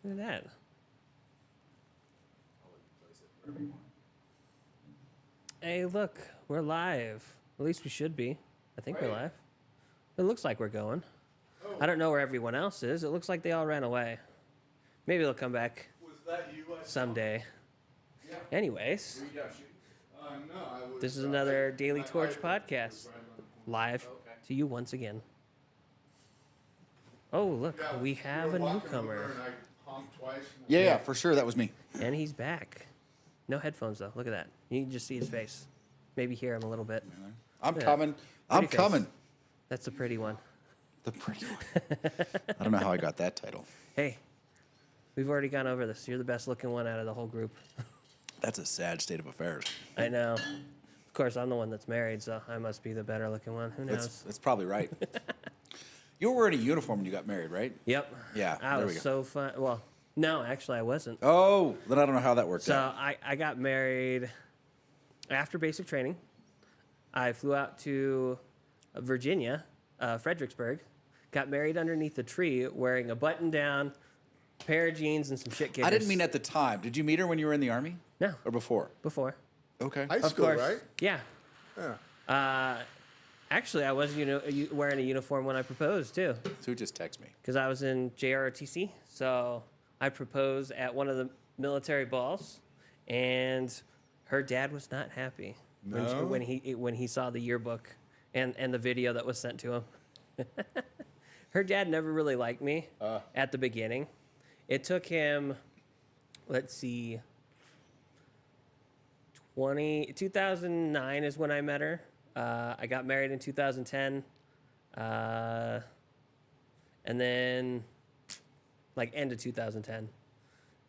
Look at that. Hey, look, we're live. At least we should be. I think we're live. It looks like we're going. I don't know where everyone else is. It looks like they all ran away. Maybe they'll come back someday. Yeah. Anyways, this is another Daily Torch podcast, live to you once again. Oh, look, we have a newcomer. Yeah, for sure. That was me. And he's back. No headphones, though. Look at that. You can just see his face. Maybe hear him a little bit. I'm coming. I'm Pretty coming. face. That's a pretty one. The pretty one. I don't know how I got that title. Hey, we've already gone over this. You're the best looking one out of the whole group. That's a sad state of affairs. I know. Of course, I'm the one that's married, so I must be the better looking one. Who knows? That's probably right. You were wearing a uniform when you got married, right? Yep. Yeah, I there was we go. so fun. Well, no, actually, I wasn't. Oh, then I don't know how that worked So out. I got married after basic training. I flew out to Virginia, Fredericksburg, got married underneath a tree wearing a button-down, pair of jeans, and some shit kickers. I didn't mean at the time. Did you meet her when you were in the Army? No. Or before? Before. Okay. High Of school, course. right? Yeah. Yeah. Actually, I was wearing a uniform when I proposed, too, Sue just text me. because I was in JROTC. So I proposed at one of the military balls, and her dad was not happy No? when he saw the yearbook and the video that was sent to him. Her dad never really liked me at the beginning. It took him, let's see, 2009 is when I met her. I got married in 2010. And then, like, end of 2010.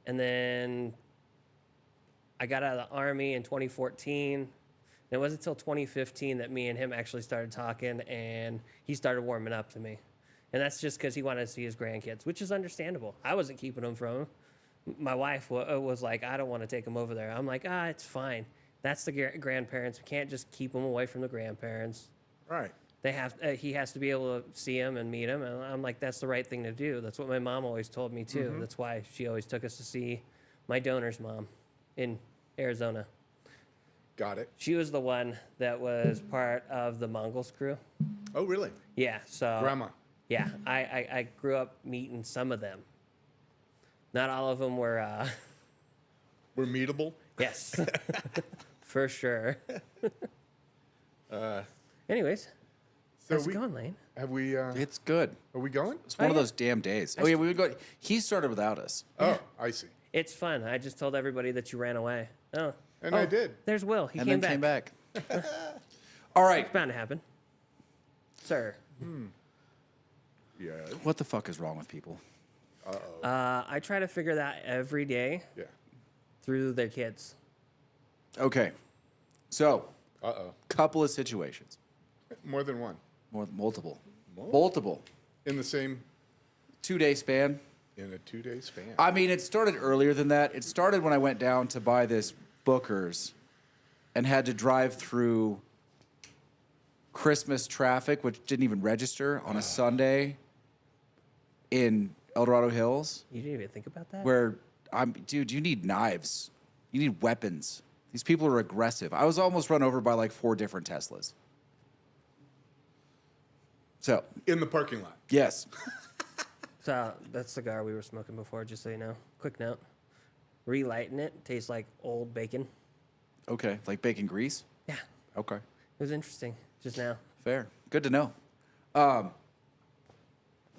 And then I got out of the Army in 2014. And it wasn't until 2015 that me and him actually started talking, and he started warming up to me. And that's just because he wanted to see his grandkids, which is understandable. I wasn't keeping them from him. My wife was like, I don't want to take them over there. I'm like, it's fine. That's the grandparents. We can't just keep them away from the grandparents. Right. He has to be able to see him and meet him. And I'm like, that's the right thing to do. That's what my mom always told me, too. Mm-hmm. That's why she always took us to see my donor's mom in Arizona. Got it. She was the one that was part of the Mongols crew. Oh, really? Yeah, so... Grandma. Yeah, I grew up meeting some of them. Not all of them were... We're meetable. Yes, for sure. Anyways, So how's it going, Lane? Have we? It's good. Are we going? It's one of yeah. those damn days. Oh, yeah, we would go. He started without us. Oh, I see. It's fun. I just told everybody that you ran away. Oh, And I did. There's Will. He And came then back. came back. All right. It's bound to happen. Sir, Yeah. What the fuck is wrong with people? I try to figure that every day Yeah. through their kids. Okay. So, Uh-oh. couple of situations. More than one. Multiple. More? Multiple. In the same, 2-day span. in a 2-day span. I mean, it started earlier than that. It started when I went down to buy this Booker's and had to drive through Christmas traffic, which didn't even register on a Sunday in El Dorado Hills, You didn't even think about that? where dude, you need knives. You need weapons. These people are aggressive. I was almost run over by like 4 different Teslas. So, In the parking lot. yes. So that cigar we were smoking before, just so you know. Quick note. Relighting it tastes like old bacon. Okay. Like bacon grease? Yeah, Okay. it was interesting just now. Fair. Good to know.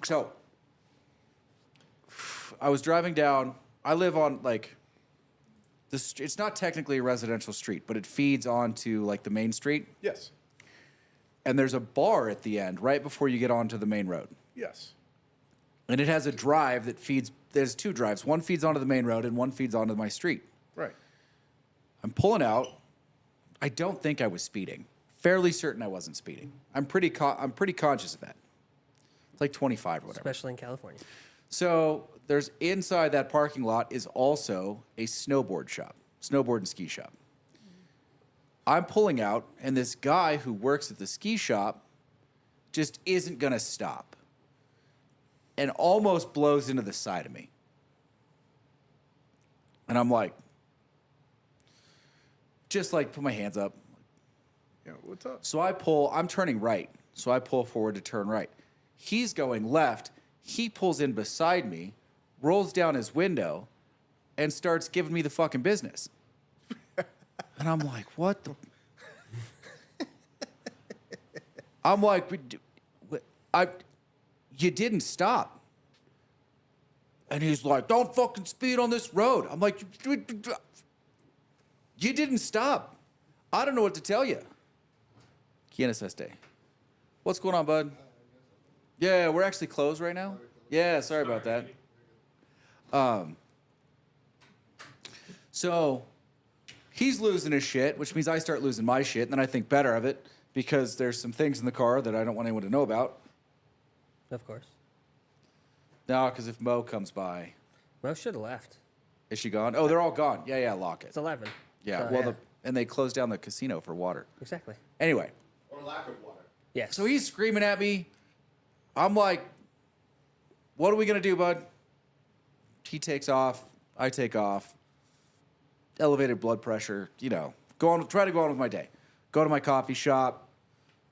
So, I was driving down. I live on like it's not technically a residential street, but it feeds onto like the main street. Yes. And there's a bar at the end right before you get onto the main road. Yes. And it has a drive that feeds. There's 2 drives. One feeds onto the main road, and one feeds onto my street. Right. I'm pulling out. I don't think I was speeding. Fairly certain I wasn't speeding. I'm pretty conscious of that. It's like 25 or whatever. Especially in California. So there's inside that parking lot is also a snowboard shop, snowboard and ski shop. I'm pulling out, and this guy who works at the ski shop just isn't gonna stop, and almost blows into the side of me. And I'm like, just like put my hands up. Yeah, what's up? So I'm turning right. So I pull forward to turn right. He's going left. He pulls in beside me, rolls down his window, and starts giving me the fucking business. And I'm like, what the? I'm like, you didn't stop. And he's like, don't fucking speed on this road. I'm like, you didn't stop. I don't know what to tell you. ¿Quién es este? What's going on, bud? Yeah, we're actually closed right now. Yeah, sorry about that. So he's losing his shit, which means I start losing my shit, and then I think better of it because there's some things in the car that I don't want anyone to know about. Of course. No, because if Mo comes by, Mo should have left. is she gone? Oh, they're all gone. Yeah, lock it. It's 11. Yeah, So, well, and they closed down the casino for water. exactly. Anyway, Or lack of water. Yes. so he's screaming at me. I'm like, what are we going to do, bud? He takes off. I take off. Elevated blood pressure, try to go on with my day. Go to my coffee shop.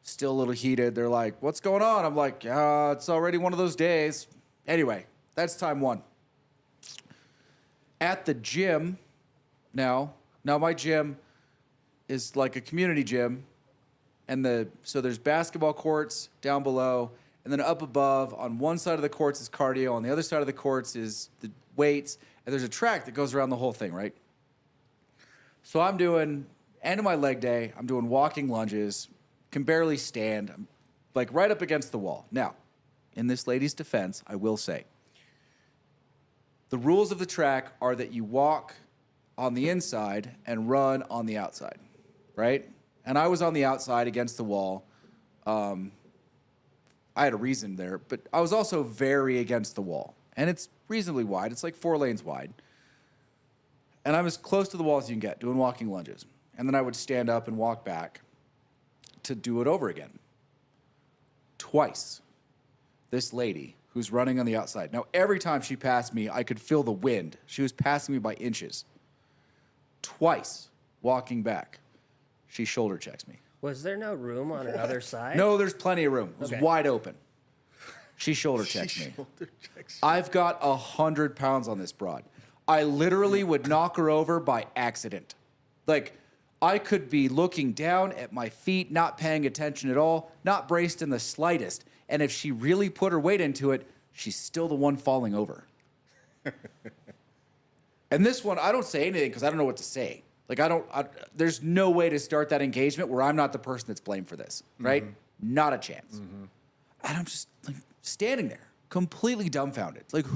Still a little heated. They're like, what's going on? I'm like, it's already one of those days. Anyway, that's time one. At the gym now my gym is like a community gym. And so there's basketball courts down below, and then up above on one side of the courts is cardio, on the other side of the courts is the weights, and there's a track that goes around the whole thing, right? So I'm doing, end of my leg day, I'm doing walking lunges, can barely stand, I'm like right up against the wall. Now, in this lady's defense, I will say, the rules of the track are that you walk on the inside and run on the outside, right? And I was on the outside against the wall. I had a reason there, but I was also very against the wall. And it's reasonably wide. It's like 4 lanes wide. And I'm as close to the wall as you can get, doing walking lunges. And then I would stand up and walk back to do it over again. Twice. This lady who's running on the outside. Now, every time she passed me, I could feel the wind. She was passing me by inches. Twice, walking back, she shoulder checks me. Was there no room on her other side? No, there's plenty of room. It was Okay. wide open. She shoulder checks me. Shoulder checks. I've got 100 pounds on this broad. I literally would knock her over by accident. Like, I could be looking down at my feet, not paying attention at all, not braced in the slightest. And if she really put her weight into it, she's still the one falling over. And this one, I don't say anything because I don't know what to say. Like, there's no way to start that engagement where I'm not the person that's blamed for this, right? Not a chance. And I'm just like standing there, completely dumbfounded. It's like,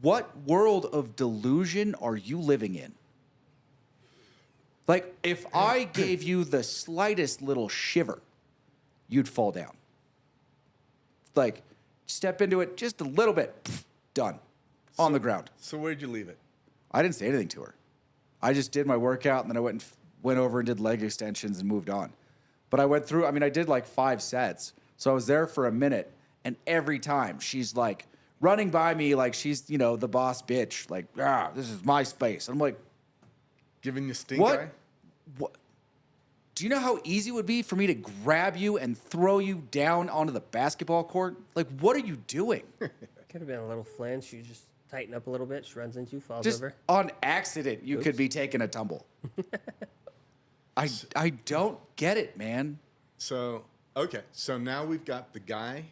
what world of delusion are you living in? Like, if I gave you the slightest little shiver, you'd fall down. Like, step into it just a little bit, done, on the ground. So where'd you leave it? I didn't say anything to her. I just did my workout, and then I went over and did leg extensions and moved on. But I went through, I did like 5 sets. So I was there for a minute, and every time she's like running by me like she's, the boss bitch. Like, this is my space. I'm like, Giving you stink what? eye? What? Do you know how easy it would be for me to grab you and throw you down onto the basketball court? Like, what are you doing? Could have been a little flinch. You just tighten up a little bit. She runs into you, falls Just over. on accident, you could Oops. be taking a tumble. I don't get it, man. So, okay. So now we've got the guy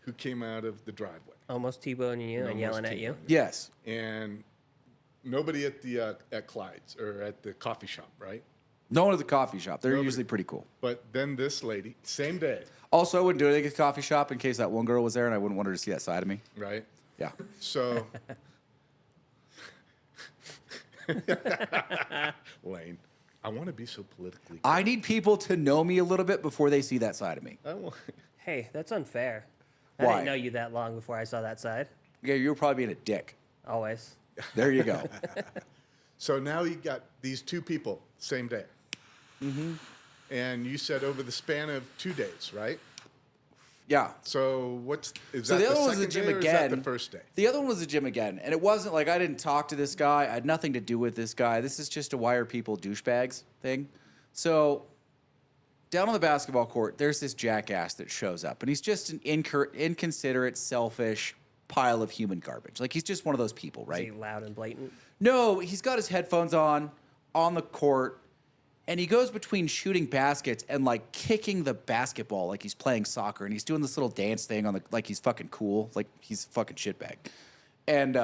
who came out of the driveway. Almost T-boning you and Almost yelling at you. T-boned. Yes. And nobody at the at Clyde's or at the coffee shop, right? No one at the coffee shop. They're Nobody. usually pretty cool. But then this lady, same day, Also, I wouldn't do anything at the coffee shop in case that one girl was there and I wouldn't want her to see that side of me. right? Yeah. So, Lane, I want to be so politically. I need people to know me a little bit before they see that side of me. I want, Hey, that's unfair. I Why? didn't know you that long before I saw that side. Yeah, you were probably being a dick. Always. There you go. so now you got these 2 people, same day. Mm-hmm. And you said over the span of 2 days, right? Yeah. So is So that the other one was the second gym day or is again. that the first day? The other one was the gym again, and it wasn't like I didn't talk to this guy. I had nothing to do with this guy. This is just a why are people douchebags thing. So down on the basketball court, there's this jackass that shows up, and he's just an inconsiderate, selfish pile of human garbage. Like he's just one of those people, Is right? he loud and blatant? No, he's got his headphones on the court, and he goes between shooting baskets and like kicking the basketball like he's playing soccer, and he's doing this little dance thing on the like he's fucking cool, like he's a fucking shitbag, and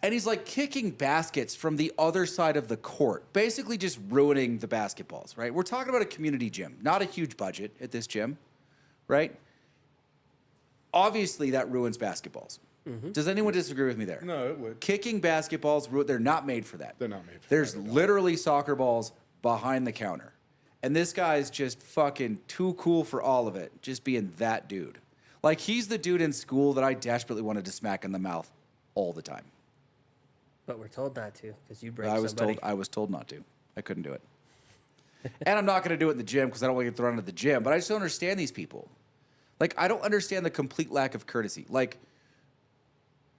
and he's like kicking baskets from the other side of the court, basically just ruining the basketballs. Right? We're talking about a community gym, not a huge budget at this gym, right? Obviously, that ruins basketballs. Does anyone disagree with me there? No, it would. Kicking basketballs, they're not made for that. They're not made for There's that at all. literally soccer balls behind the counter. And this guy's just fucking too cool for all of it, just being that dude. Like, he's the dude in school that I desperately wanted to smack in the mouth all the time. But we're told not to because you break I was somebody. told not to. I couldn't do it. And I'm not going to do it in the gym because I don't want to get thrown out of the gym. But I just don't understand these people. Like, I don't understand the complete lack of courtesy. Like,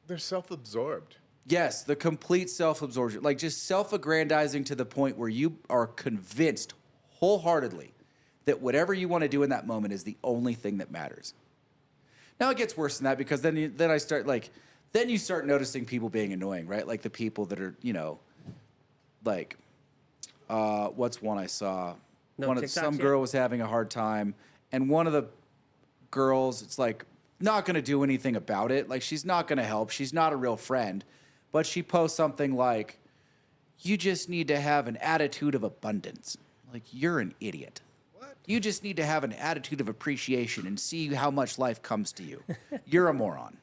They're self-absorbed. yes, the complete self-absorption, like just self-aggrandizing to the point where you are convinced wholeheartedly that whatever you want to do in that moment is the only thing that matters. Now it gets worse than that because then you start noticing people being annoying, right? Like the people that are, like, what's one I saw? No TikToks Some yet? girl was having a hard time, and one of the girls, it's like, not going to do anything about it. Like, she's not going to help. She's not a real friend. But she posts something like, you just need to have an attitude of abundance. Like, you're an idiot. What? You just need to have an attitude of appreciation and see how much life comes to you. You're a moron.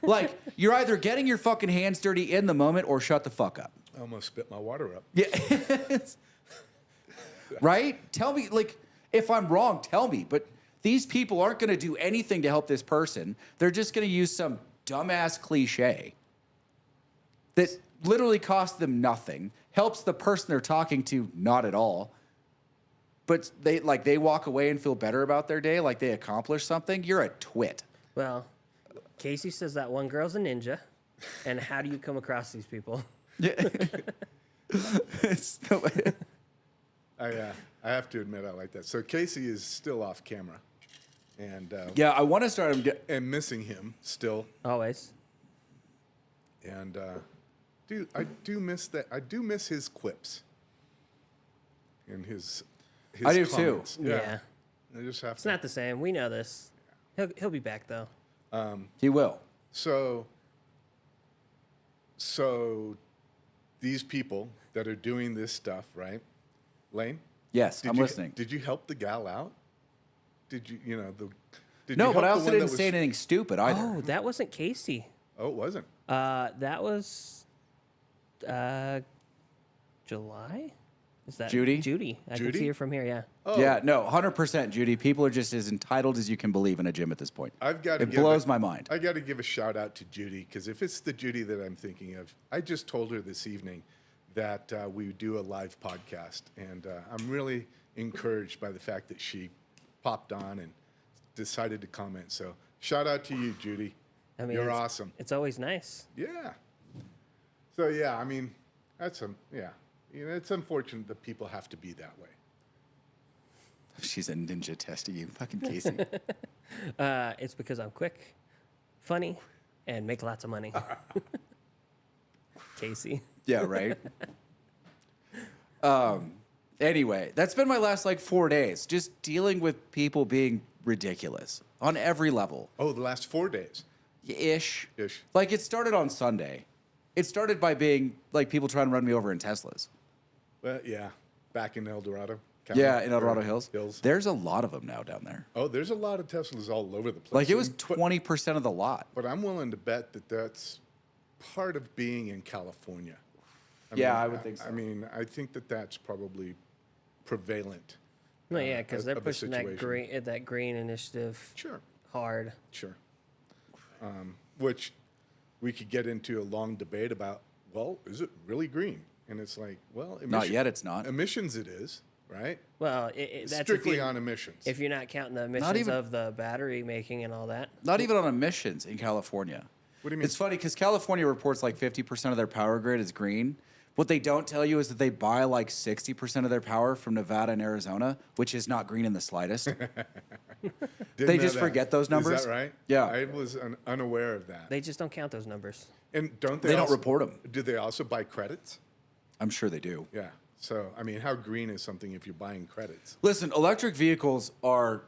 Like, you're either getting your fucking hands dirty in the moment or shut the fuck up. I almost spit my water up. Yeah. Right? Tell me, like, if I'm wrong, tell me. But these people aren't going to do anything to help this person. They're just going to use some dumbass cliche that literally costs them nothing, helps the person they're talking to not at all. But they walk away and feel better about their day, like they accomplished something. You're a twit. Well, Casey says that one girl's a ninja. And how do you come across these people? Yeah. I have to admit I like that. So Casey is still off camera, and Yeah, I want to start him. and missing him still. Always. And dude, I do miss that. I do miss his quips and his I do too. comments. Yeah. I just have It's to. not the same. We know this. He'll be back though. He will. So these people that are doing this stuff, right? Lane? Yes, I'm listening. Did you help the gal out? Did you, did No, you but I help also the one didn't that say was- anything stupid either. Oh, that wasn't Casey. Oh, it wasn't. That was July? Is that Judy? Judy. I can Judy? see her from here, yeah. Oh, Yeah, no, 100%, Judy. People are just as entitled as you can believe in a gym at this point. I've got to It blows my mind. I got to give a shout out to Judy because if it's the Judy that I'm thinking of, I just told her this evening that we do a live podcast, and I'm really encouraged by the fact that she popped on and decided to comment. So shout out to you, Judy. I mean, You're it's- awesome. It's always nice. Yeah. So yeah, I mean, it's unfortunate that people have to be that way. She's a ninja testing you, fucking Casey. It's because I'm quick, funny, and make lots of money. Casey. Yeah, right. Anyway, that's been my last 4 days, just dealing with people being ridiculous on every level. Oh, the last 4 days. Ish. Ish. Like, it started on Sunday. It started by being people trying to run me over in Teslas. Well, yeah, back in El Dorado. County, Yeah, in El Dorado or Hills. Hills. There's a lot of them now down there. Oh, there's a lot of Teslas all over the place. Like, it was And- 20% of the lot. But I'm willing to bet that that's part of being in California. I would think so. I mean, I think that that's probably prevalent. No, yeah, because they're of the pushing that situation. green initiative Sure, hard. sure. Which we could get into a long debate about, well, is it really green? And it's like, well, Not yet, it's not. Emissions it is, right? Well, that's Strictly if you, on emissions. if you're not counting the emissions even- of the battery making and all that. Not even on emissions in California. What do you mean? It's funny because California reports like 50% of their power grid is green. What they don't tell you is that they buy like 60% of their power from Nevada and Arizona, which is not green in the slightest. Didn't they know just that. forget those numbers. Is that right? Yeah. I was unaware of that. They just don't count those numbers. And don't They don't also- report 'em. Do they also buy credits? I'm sure they do. Yeah. So, I mean, how green is something if you're buying credits? Listen, electric vehicles are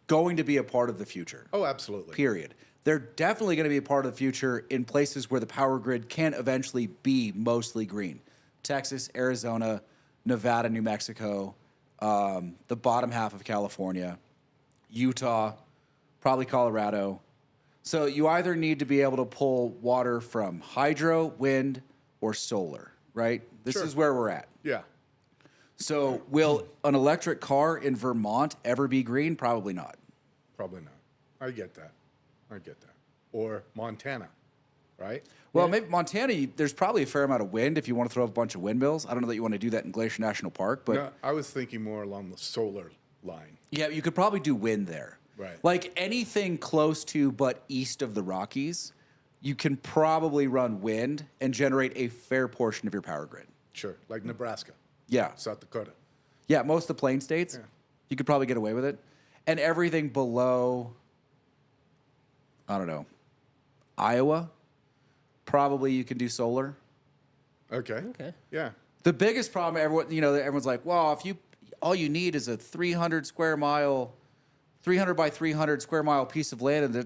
going to be a part of the future. Oh, absolutely. Period. They're definitely going to be a part of the future in places where the power grid can eventually be mostly green. Texas, Arizona, Nevada, New Mexico, the bottom half of California, Utah, probably Colorado. So you either need to be able to pull water from hydro, wind, or solar, right? This Sure. is where we're at. Yeah. So will an electric car in Vermont ever be green? Probably not. Probably not. I get that. I get that. Or Montana, right? Well, maybe Montana, there's probably a fair amount of wind if you want to throw up a bunch of windmills. I don't know that you want to do that in Glacier National Park, but No, I was thinking more along the solar line. yeah, you could probably do wind there. Right. Like anything close to but east of the Rockies, you can probably run wind and generate a fair portion of your power grid. Sure. Like Nebraska, Yeah. South Dakota. Yeah, most of the plain states, Yeah. you could probably get away with it. And everything below, I don't know, Iowa, probably you can do solar. Okay. Okay. Yeah. The biggest problem, everyone's like, well, if all you need is a 300 by 300 square mile piece of land in the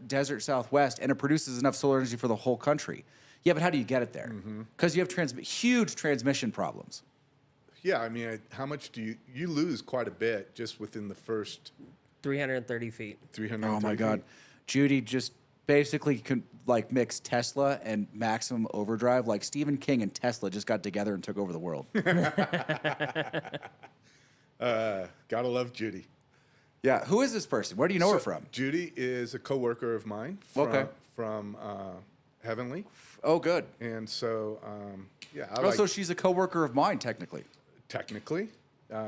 desert Southwest, and it produces enough solar energy for the whole country. Yeah, but how do you get it there? Because you have huge transmission problems. Yeah. I mean, how much do you lose quite a bit just within the first 330 feet. 300? Oh my God, Judy just basically mix Tesla and maximum overdrive. Like Stephen King and Tesla just got together and took over the world. Gotta love Judy. Yeah, who is this person? Where do you know her from? Judy is a coworker of mine from Heavenly. Oh, good. And so, yeah, So she's a coworker of mine, technically. technically,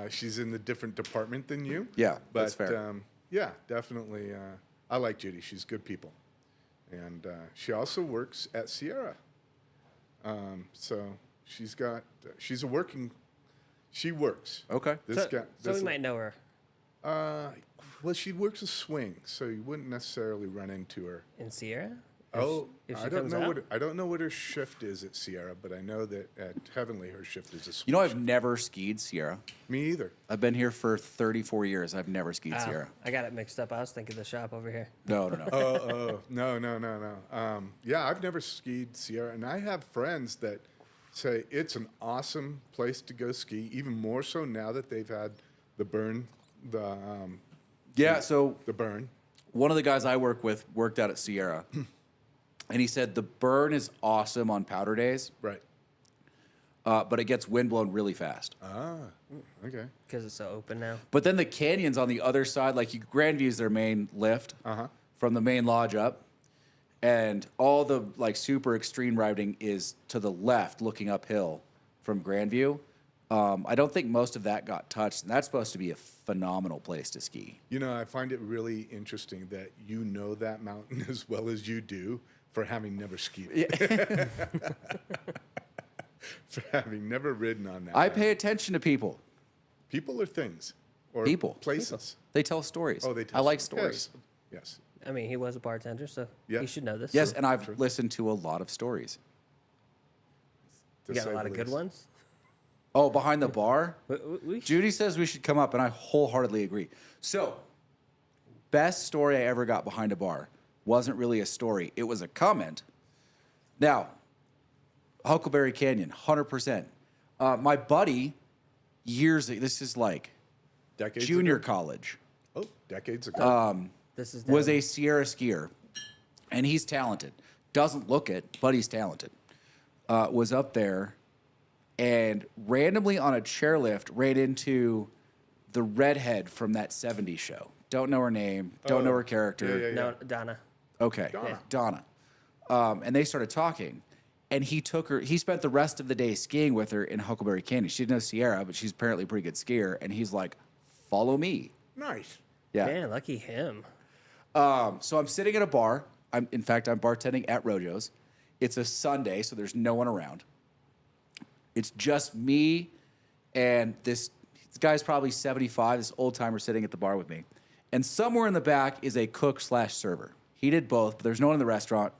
she's in the different department than you. Yeah, but, that's fair. Yeah, definitely. I like Judy. She's good people. And she also works at Sierra. So she's she works. Okay. So we might know her Well, she works a swing, so you wouldn't necessarily run into her. in Sierra. If she I don't comes know out? I don't know what her shift is at Sierra, but I know that at Heavenly her shift is a swing. You know, I've never skied Sierra. Me either. I've been here for 34 years. I've never skied Ah, Sierra. I got it mixed up. I was thinking the shop over here. No. No. Yeah, I've never skied Sierra, and I have friends that say it's an awesome place to go ski. Even more so now that they've had the burn, Yeah, so the burn. one of the guys I work with worked out at Sierra, and he said the burn is awesome on powder days, Right. but it gets windblown really fast. Okay. Because it's so open now. But then the canyons on the other side, like Grandview's their main lift from the main lodge up, and all the super extreme riding is to the left, looking uphill from Grandview. I don't think most of that got touched, and that's supposed to be a phenomenal place to ski. You know, I find it really interesting that you know that mountain as well as you do for having never skied it. For having never ridden on that. I mountain. pay attention to people. People or things? Or People. Places? They tell stories. Oh, they tell I like stories. stories. Yes. I mean, he was a bartender, so Yeah. he should know this. Yes, and I've listened to a lot of stories. You got a lot of good ones. Oh, behind the bar? We Judy says we should come up, and I wholeheartedly agree. So, best story I ever got behind a bar wasn't really a story. It was a comment. Now, Huckleberry Canyon, 100%. My buddy, this is like Decades junior ago? college, Oh, decades ago. this is was down. a Sierra skier, and he's talented. Doesn't look it, but he's talented. Was up there, and randomly on a chairlift ran into the redhead from that 70s show. Don't know her name, don't know her character. Yeah. No, Donna. Okay, Donna. Donna. And they started talking, and he took her. He spent the rest of the day skiing with her in Huckleberry Canyon. She didn't know Sierra, but she's apparently a pretty good skier. And he's like, "Follow me." Nice. Yeah. Man, lucky him. So I'm sitting at a bar. I'm bartending at Rojo's. It's a Sunday, so there's no one around. It's just me and this guy's probably 75, this old timer sitting at the bar with me. And somewhere in the back is a cook/server. He did both, but there's no one in the restaurant.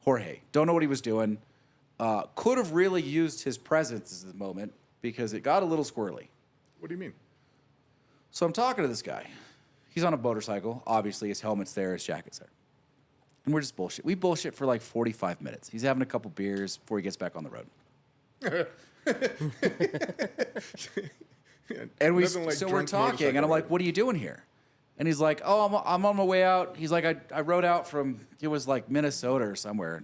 Jorge, don't know what he was doing. Could have really used his presence at the moment because it got a little squirrely. What do you mean? So I'm talking to this guy. He's on a motorcycle. Obviously, his helmet's there, his jacket's there. And we're just bullshit. We bullshit for like 45 minutes. He's having a couple beers before he gets back on the road. And Nothing like we're drunk talking, and I'm motorcycle like, "What are you doing here?" And he's like, "Oh, I'm on my way out." He's like, I rode out from, it was like Minnesota or somewhere,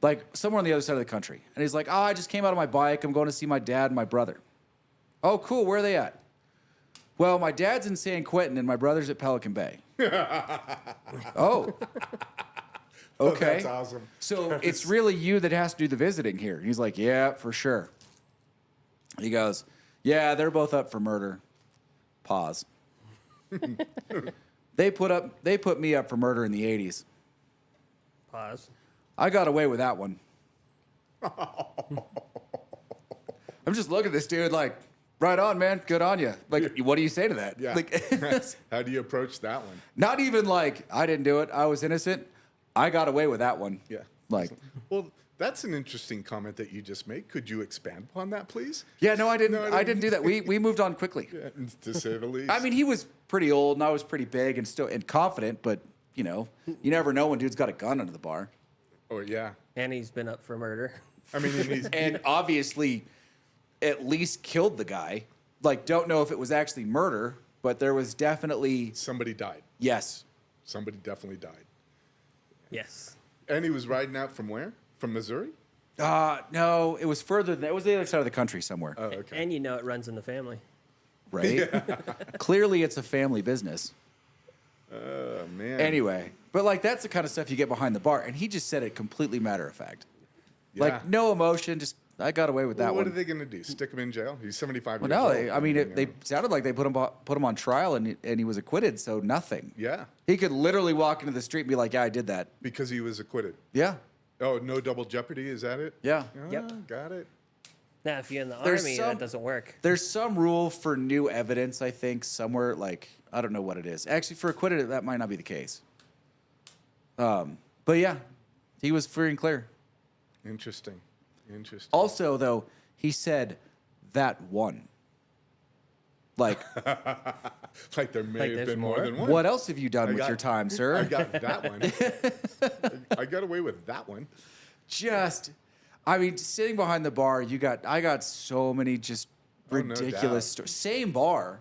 like somewhere on the other side of the country. And he's like, "Oh, I just came out on my bike. I'm going to see my dad and my brother." "Oh, cool. Where are they at?" "Well, my dad's in San Quentin and my brother's at Pelican Bay." "Oh, okay. That's awesome. So it's really you that has to do the visiting here." He's like, "Yeah, for sure." He goes, "Yeah, they're both up for murder." Pause. They put me up for murder in the 80s. Pause. I got away with that one. I'm just looking at this dude like, right on, man. Good on you. Like, what do you say to that? Yeah. Like, How do you approach that one? not even like, I didn't do it. I was innocent. I got away with that one. Yeah. Like, Well, that's an interesting comment that you just made. Could you expand upon that, please? yeah, no, I didn't. No, I didn't do that. We moved on quickly. Yeah, to say the least. I mean, he was pretty old, and I was pretty big and still and confident. But you know, you never know when dude's got a gun under the bar. Oh yeah. And he's been up for murder. I mean, and he's, And obviously, at least killed the guy. Like, don't know if it was actually murder, but there was definitely somebody died. yes. Somebody definitely died. Yes. And he was riding out from where? From Missouri? No, it was further than it was the other side of the country somewhere. Oh, okay. And you know it runs in the family. Right? Clearly, it's a family business. Oh man. Anyway, but like that's the kind of stuff you get behind the bar, and he just said it completely matter of fact, Yeah. like no emotion. Just I got away with that Well, what one. are they going to do? Stick him in jail? He's 75 Well, years no, old. I mean You they know. sounded like they put him on trial, and he was acquitted, so nothing. Yeah, He could literally walk into the street and be like, "Yeah, I did that." because he was acquitted. Yeah, Oh, no double jeopardy, is that it? yeah. Yep. Got it. Now, if you're in the There's army, some- that doesn't work. There's some rule for new evidence, I think, somewhere. Like I don't know what it is. Actually, for acquitted, that might not be the case. But yeah, he was free and clear. Interesting. Interesting. Also, though, he said that one. Like, Like there may Like have there's been more more? than one. what else have you done with got- your time, I sir? got that one. I got away with that one. Just, I mean, sitting behind the bar, I got so many just Oh, no ridiculous doubt. stories. Same bar.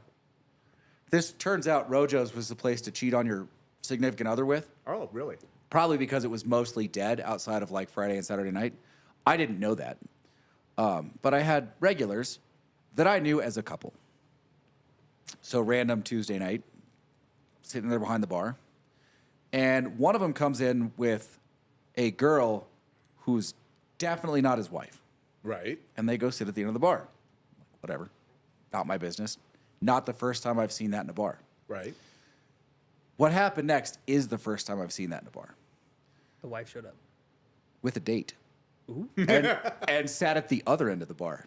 This turns out Rojo's was the place to cheat on your significant other with. Oh, really? Probably because it was mostly dead outside of like Friday and Saturday night. I didn't know that. But I had regulars that I knew as a couple. So random Tuesday night, sitting there behind the bar. And one of them comes in with a girl who's definitely not his wife. Right. And they go sit at the end of the bar. Whatever. Not my business. Not the first time I've seen that in a bar. Right. What happened next is the first time I've seen that in a bar. The wife showed up. With a date. Ooh. And sat at the other end of the bar.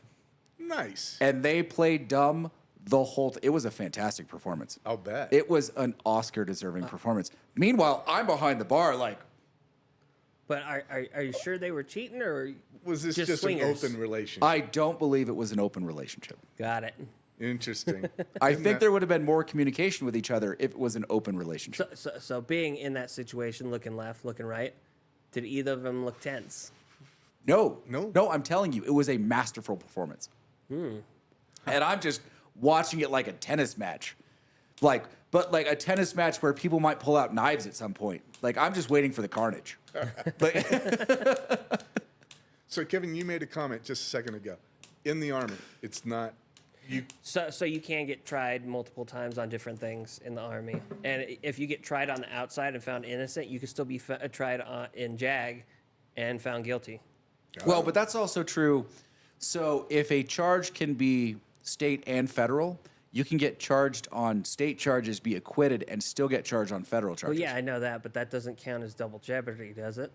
Nice. And they played dumb the whole it was a fantastic performance. I'll bet. It was an Oscar deserving performance. Meanwhile, I'm behind the bar like, But are you sure they were cheating or Was this just swingers? an open relationship? I don't believe it was an open relationship. Got it. Interesting. I Isn't think that- there would have been more communication with each other if it was an open relationship. So being in that situation, looking left, looking right, did either of them look tense? No. No? No, I'm telling you, it was a masterful performance. And I'm just watching it like a tennis match. But like a tennis match where people might pull out knives at some point. Like I'm just waiting for the carnage. Like, So, Kevin, you made a comment just a second ago. In the Army, it's not you. So you can get tried multiple times on different things in the army, and if you get tried on the outside and found innocent, you can still be tried in JAG and found guilty. Well, but that's also true. So if a charge can be state and federal, you can get charged on state charges, be acquitted, and still get charged on federal Well, charges. yeah, I know that, but that doesn't count as double jeopardy, does it?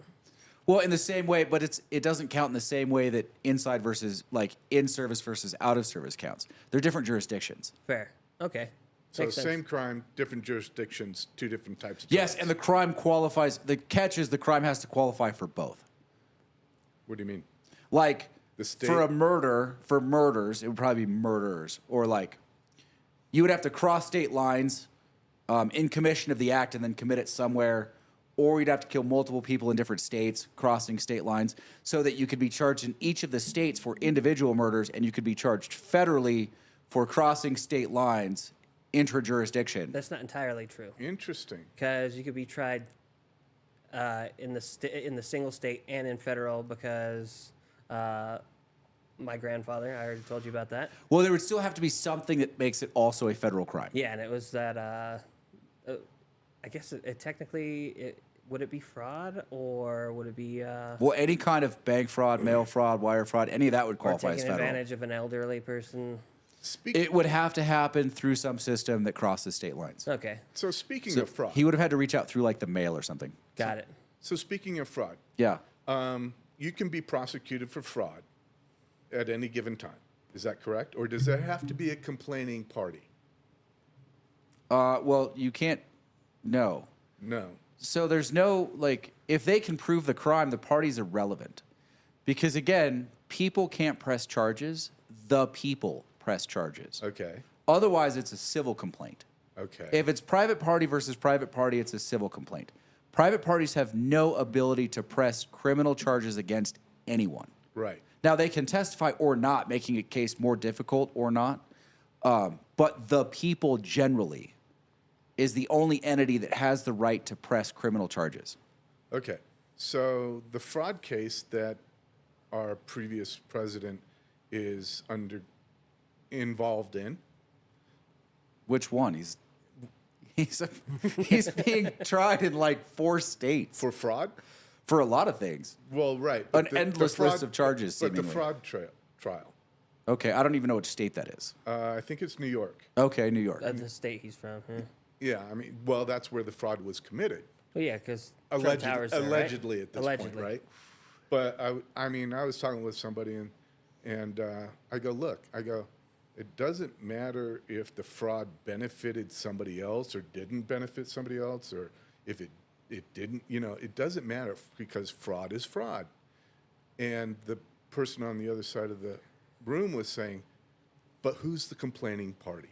Well, in the same way, but it doesn't count in the same way that inside versus like in service versus out of service counts. They're different jurisdictions. Fair. Okay. So Makes sense. same crime, different jurisdictions, two different types of Yes, charges. and the crime qualifies. The catch is the crime has to qualify for both. What do you mean? Like The state- for a murder, for murders, it would probably be murderers, or like you would have to cross state lines in commission of the act and then commit it somewhere, or you'd have to kill multiple people in different states, crossing state lines, so that you could be charged in each of the states for individual murders, and you could be charged federally for crossing state lines intra-jurisdiction. That's not entirely true, Interesting. because you could be tried in the single state and in federal because my grandfather. I already told you about that. Well, there would still have to be something that makes it also a federal crime. Yeah, and it was that. I guess it technically would it be fraud or would it be Well, any kind of bank fraud, mail fraud, wire fraud, any of that would or qualify as taking federal. advantage of an elderly person? It would have to happen through some system that crosses state lines. Okay, So speaking So of fraud, he would have had to reach out through like the mail or something. got it. so speaking of fraud, Yeah. you can be prosecuted for fraud at any given time. Is that correct? Or does there have to be a complaining party? Well, you can't. No. No. So there's no like if they can prove the crime, the party's irrelevant, because again, people can't press charges. The people press charges. Okay. Otherwise, it's a civil complaint. Okay. If it's private party versus private party, it's a civil complaint. Private parties have no ability to press criminal charges against anyone. Right. Now, they can testify or not, making a case more difficult or not. But the people generally is the only entity that has the right to press criminal charges. Okay. So the fraud case that our previous president is involved in. Which one? He's being tried in like 4 states For fraud? for a lot of things. Well, right. An endless list of charges, But the seemingly. fraud trial, Okay, I don't even know which state that is. I think it's New York. Okay, New York. That's the state he's from. Yeah. Yeah, I mean, well, that's where the fraud was committed. Well, yeah, because Allegedly at this Allegedly. point, right? But I mean, I was talking with somebody and I go, it doesn't matter if the fraud benefited somebody else or didn't benefit somebody else, or if it didn't, it doesn't matter because fraud is fraud. And the person on the other side of the room was saying, but who's the complaining party?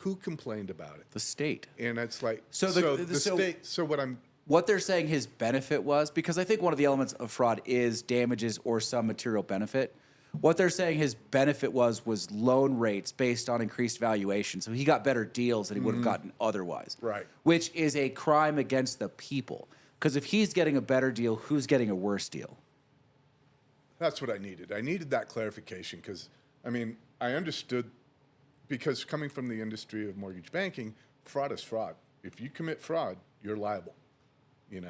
Who complained about it? The state. And it's like, So so the- the so- state, so what I'm, What they're saying his benefit was, because I think one of the elements of fraud is damages or some material benefit. What they're saying his benefit was loan rates based on increased valuation. So he got better deals than he would have gotten otherwise. Right. Which is a crime against the people. Because if he's getting a better deal, who's getting a worse deal? that's what I needed. I needed that clarification because, I mean, I understood, because coming from the industry of mortgage banking, fraud is fraud. If you commit fraud, you're liable, and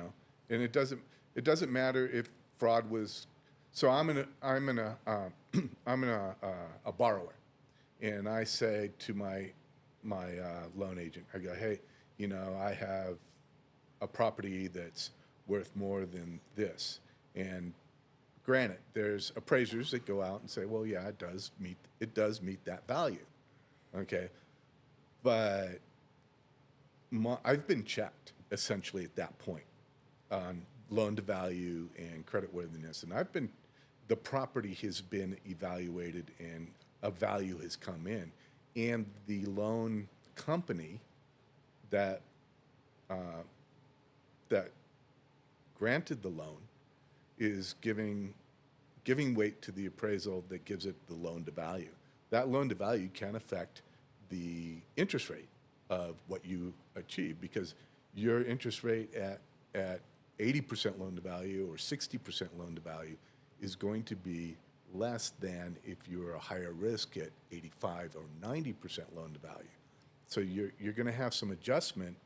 it doesn't matter if fraud was. So I'm a borrower, and I say to my loan agent, I go, hey, I have a property that's worth more than this, and granted, there's appraisers that go out and say, well, yeah, it does meet that value, okay, but I've been checked essentially at that point on loan to value and creditworthiness, and the property has been evaluated and a value has come in, and the loan company that granted the loan is giving weight to the appraisal that gives it the loan to value. That loan to value can affect the interest rate of what you achieve, because your interest rate at 80% loan to value or 60% loan to value is going to be less than if you're a higher risk at 85 or 90% loan to value. So you're going to have some adjustment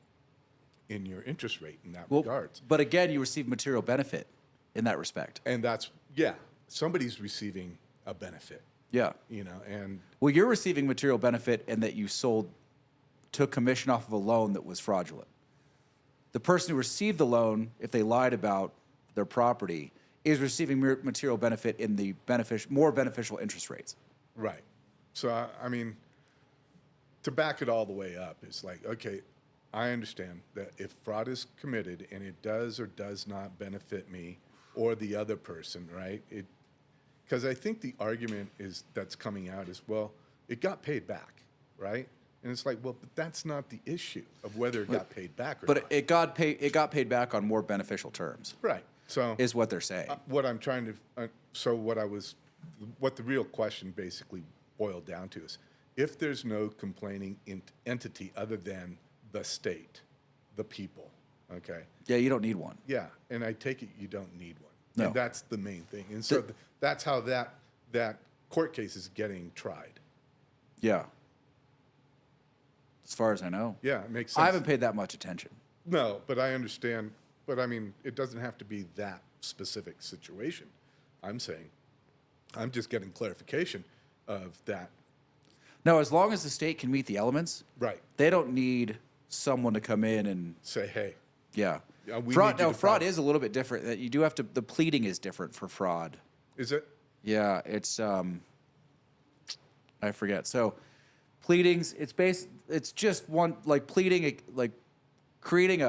in your interest rate in that regards. But again, you receive material benefit in that respect. And that's, yeah. somebody's receiving a benefit, Yeah. and Well, you're receiving material benefit in that you took commission off of a loan that was fraudulent. The person who received the loan, if they lied about their property, is receiving material benefit in the more beneficial interest rates. right. So, I mean, to back it all the way up, it's like, okay, I understand that if fraud is committed and it does or does not benefit me or the other person, right? Because I think the argument that's coming out is, well, it got paid back, right? And it's like, well, but that's not the issue of whether it got paid back or But not. it got paid back on more beneficial terms, Right. So is what they're saying. what I'm trying to, what the real question basically boiled down to is, if there's no complaining entity other than the state, the people, okay? Yeah, you don't need one. Yeah, and I take it you don't need one. No. And that's the main thing. And so that's how that court case is getting tried. Yeah. As far as I know. Yeah, it makes sense. I haven't paid that much attention. No, but I understand. But I mean, it doesn't have to be that specific situation. I'm saying, I'm just getting clarification of that. No, as long as the state can meet the elements, Right. they don't need someone to come in and Say, hey, yeah. we Fraud. need you No, to fraud file. is a little bit different. That you do have to. The pleading is different for fraud. Is it? Yeah, it's I forget. So pleadings, it's just one like pleading like creating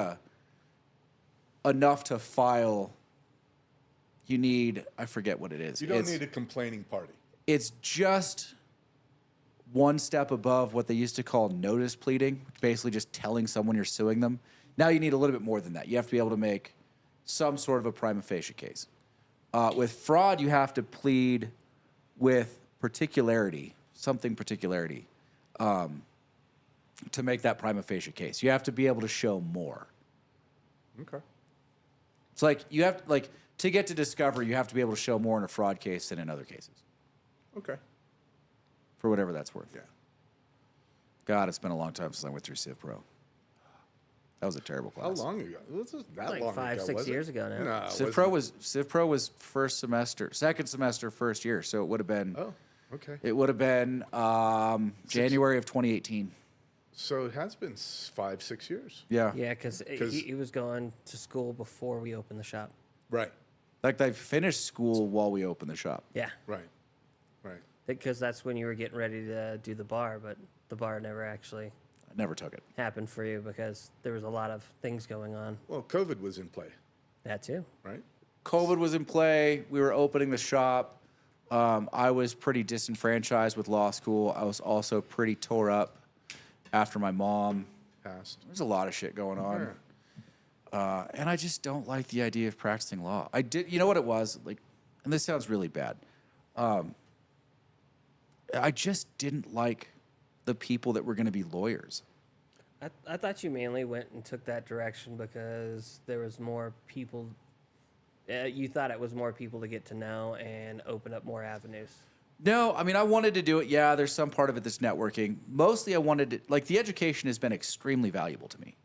enough to file. You need, I forget what it is. You don't need a complaining party. It's just one step above what they used to call notice pleading, basically just telling someone you're suing them. Now you need a little bit more than that. You have to be able to make some sort of a prima facie case. With fraud, you have to plead with particularity, to make that prima facie case. You have to be able to show more. Okay. It's like you have to get to discovery, you have to be able to show more in a fraud case than in other cases, Okay. for whatever that's worth. Yeah. God, it's been a long time since I went through Civ Pro. That was a terrible How class. long ago? This is that Like long 5, ago, 6 was it? years ago now. No, it Civ Pro was second semester, first year, so it would have been Oh, okay. January of 2018. So it has been 5, 6 years. Yeah. Yeah, because he was going to school before we opened the shop. Right. Like they finished school while we opened the shop. Yeah, Right. Right. because that's when you were getting ready to do the bar, but the bar never actually I never took it. happened for you because there was a lot of things going on. Well, COVID was in play, That too. right? COVID was in play. We were opening the shop. I was pretty disenfranchised with law school. I was also pretty tore up after my mom. Passed. There's a lot of shit going on. Yeah. And I just don't like the idea of practicing law. You know what it was? Like, and this sounds really bad. I just didn't like the people that were going to be lawyers. I thought you mainly went and took that direction because there was more people. You thought it was more people to get to know and open up more avenues. No, I mean, I wanted to do it. Yeah, there's some part of it that's networking. Mostly I wanted to, like, the education has been extremely valuable to me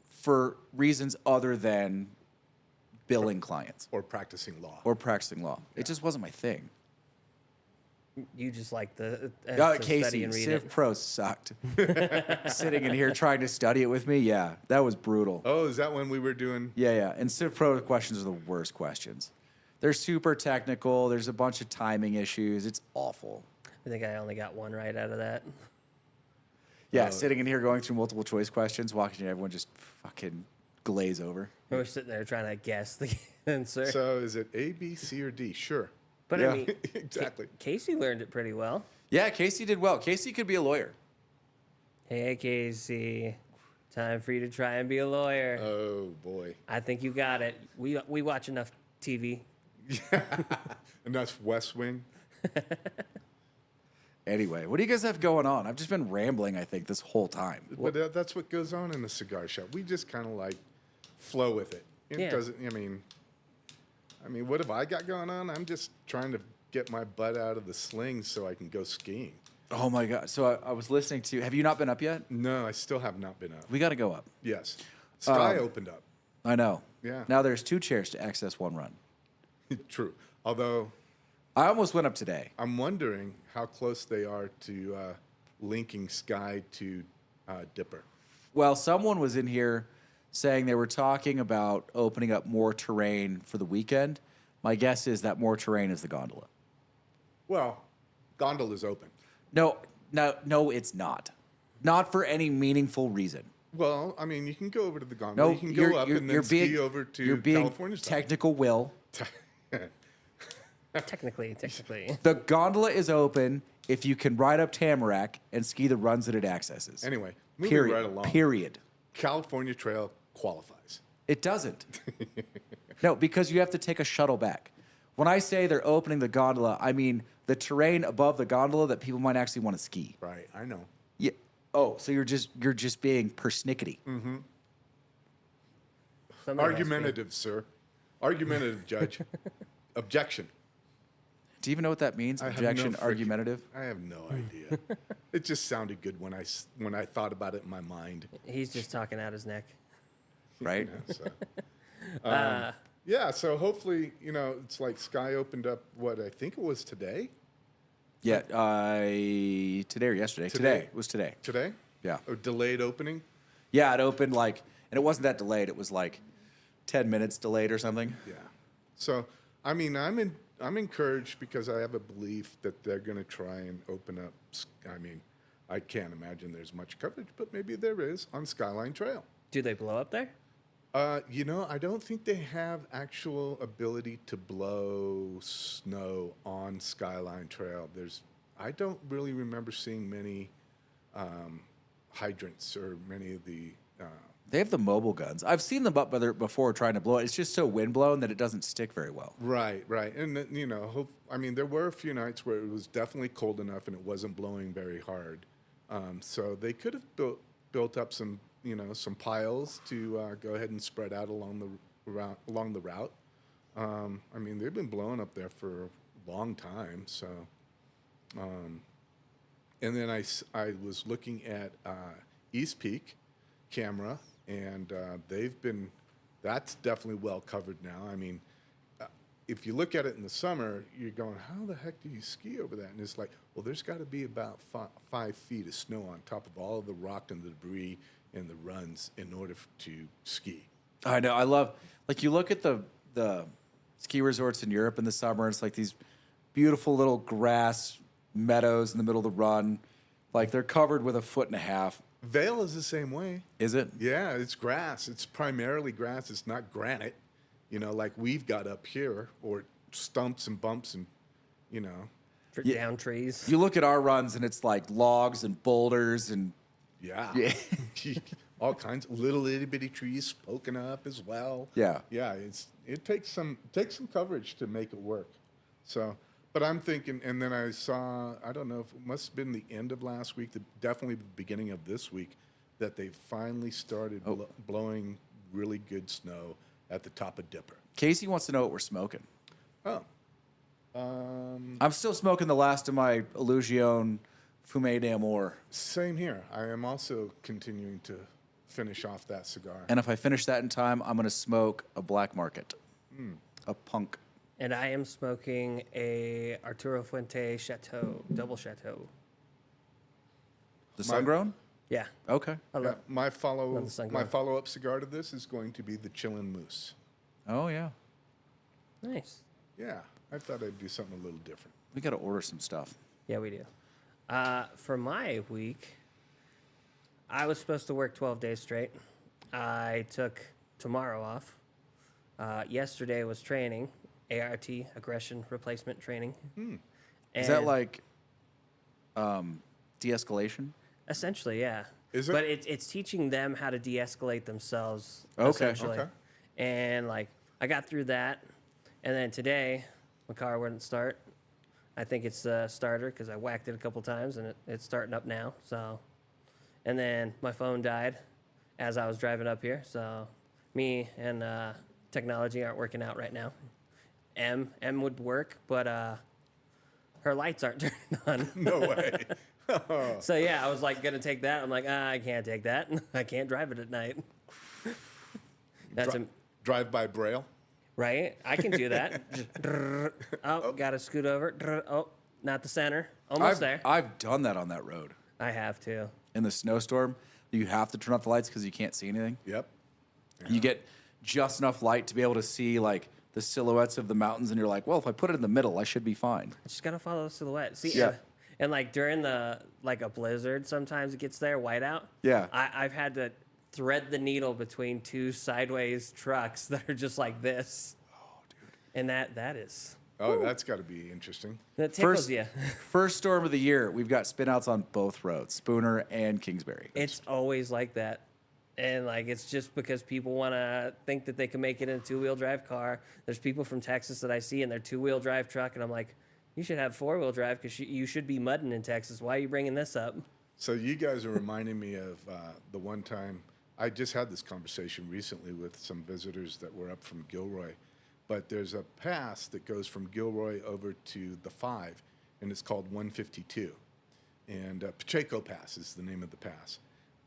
for reasons other than billing clients Or practicing law. or practicing law. It just wasn't my thing. You just like to study Casey, and read Civ it. Pro sucked. Sitting in here trying to study it with me, yeah, that was brutal. Oh, is that when we were doing? Yeah. And Civ Pro questions are the worst questions. They're super technical. There's a bunch of timing issues. It's awful. I think I only got one right out of that. Yeah, sitting in here going through multiple choice questions, watching everyone just fucking glaze over. I was sitting there trying to guess the answer. So is it A, B, C, or D? Sure. But Yeah. I mean, Exactly. Casey learned it pretty well. Yeah, Casey did well. Casey could be a lawyer. Hey, Casey, time for you to try and be a lawyer. Oh boy. I think you got it. We watch enough TV. And that's West Wing. Anyway, what do you guys have going on? I've just been rambling, I think, this whole time. But that's what goes on in the cigar shop. We just kind of like flow with it. It Yeah. doesn't. I mean, what have I got going on? I'm just trying to get my butt out of the sling so I can go skiing. Oh my God. So I was listening to, have you not been up yet? No, I still have not been up. We got to go up. Yes. Sky opened up. I know. Yeah. Now there's 2 chairs to access 1 run. True. Although I almost went up today. I'm wondering how close they are to linking Sky to Dipper. Well, someone was in here saying they were talking about opening up more terrain for the weekend. My guess is that more terrain is the gondola. Well, gondola's open. No, it's not. Not for any meaningful reason. Well, I mean, you can go over to the gondola. No, You can go up and then ski over to you're being California style. technical, Will. Technically. The gondola is open if you can ride up Tamarack and ski the runs that it accesses. Anyway, moving Period. right along. Period. California Trail qualifies. It doesn't. No, because you have to take a shuttle back. When I say they're opening the gondola, I mean the terrain above the gondola that people might actually want to ski. Right, I know. Yeah. Oh, so you're just being persnickety. Somebody has to be. Argumentative, sir. Argumentative, Judge. Objection. Do you even know what that means? I have Objection, no frickin- argumentative. I have no idea. It just sounded good when I thought about it in my mind. He's just talking out his neck. Right? So, yeah, so hopefully, it's like Sky opened up, what, I think it was today? Yeah. Today or yesterday? Today. It was today. Today? Yeah. A delayed opening? Yeah, it opened and it wasn't that delayed. It was like 10 minutes delayed or something. Yeah. So, I mean, I'm encouraged because I have a belief that they're going to try and open up. I mean, I can't imagine there's much coverage, but maybe there is on Skyline Trail. Do they blow up there? I don't think they have actual ability to blow snow on Skyline Trail. I don't really remember seeing many hydrants or many of the. They have the mobile guns. I've seen them up before trying to blow it. It's just so windblown that it doesn't stick very well. Right, and there were a few nights where it was definitely cold enough and it wasn't blowing very hard, so they could have built up some piles to go ahead and spread out along the route. I mean, they've been blowing up there for a long time, so. And then I was looking at East Peak camera, and that's definitely well covered now. I mean, if you look at it in the summer, you're going, how the heck do you ski over that? And it's like, well, there's got to be about 5 feet of snow on top of all of the rock and the debris and the runs in order to ski. I know. I love, you look at the ski resorts in Europe in the summer, it's like these beautiful little grass meadows in the middle of the run. Like they're covered with 1.5 feet. Vail is the same way. Is it? Yeah, it's grass. It's primarily grass. It's not granite, like we've got up here, or stumps and bumps and, Down trees. You look at our runs and it's like logs and boulders and Yeah. Yeah. All kinds of little itty bitty trees poking up as well. Yeah. Yeah, it takes some coverage to make it work. So, but I'm thinking, and then I saw, I don't know if it must have been the end of last week, definitely the beginning of this week, that they finally started blowing really good snow at the top of Dipper. Casey wants to know what we're smoking. Oh. I'm still smoking the last of my Illusion Fumé d'Amour. Same here. I am also continuing to finish off that cigar. And if I finish that in time, I'm going to smoke a Black Market, a Punk. And I am smoking a Arturo Fuente Chateau, double Chateau. The sun-grown? Yeah. Okay. I love, My love the sun-grown. follow-up cigar to this is going to be the Chillin' Moose. Oh, yeah. Nice. Yeah, I thought I'd do something a little different. We got to order some stuff. Yeah, we do. For my week, I was supposed to work 12 days straight. I took tomorrow off. Yesterday was training, ART, aggression replacement training. Is that And like de-escalation? essentially, yeah. Is it? But it's teaching them how to de-escalate themselves. Okay. Essentially. Okay. And I got through that, and then today my car wouldn't start. I think it's the starter because I whacked it a couple times and it's starting up now. So, and then my phone died as I was driving up here. So, me and technology aren't working out right now. M would work, but her lights aren't turned on. No way. So yeah, I was gonna take that. I'm like, I can't take that. I can't drive it at night. That's Drive by Braille. Right? I can do that. Just, gotta scoot over. Oh, not the center. Almost there. I've done that on that road. I have to. In the snowstorm, you have to turn off the lights because you can't see anything. Yep. You get just enough light to be able to see like the silhouettes of the mountains, and you're like, well, if I put it in the middle, I should be fine. I just gotta follow the silhouette. See, Yeah. and like during a blizzard, sometimes it gets there, whiteout. Yeah. I've had to thread the needle between two sideways trucks that are just like this. Oh, dude. And that is. Oh, that's got to be interesting. That tickles you. First storm of the year, we've got spinouts on both roads, Spooner and Kingsbury. It's always like that. And like it's just because people want to think that they can make it in a two-wheel drive car. There's people from Texas that I see in their two-wheel drive truck, and I'm like, you should have four-wheel drive because you should be mudding in Texas. Why are you bringing this up? So you guys are reminding me of the one time I just had this conversation recently with some visitors that were up from Gilroy. But there's a pass that goes from Gilroy over to the 5, and it's called 152. And Pacheco Pass is the name of the pass.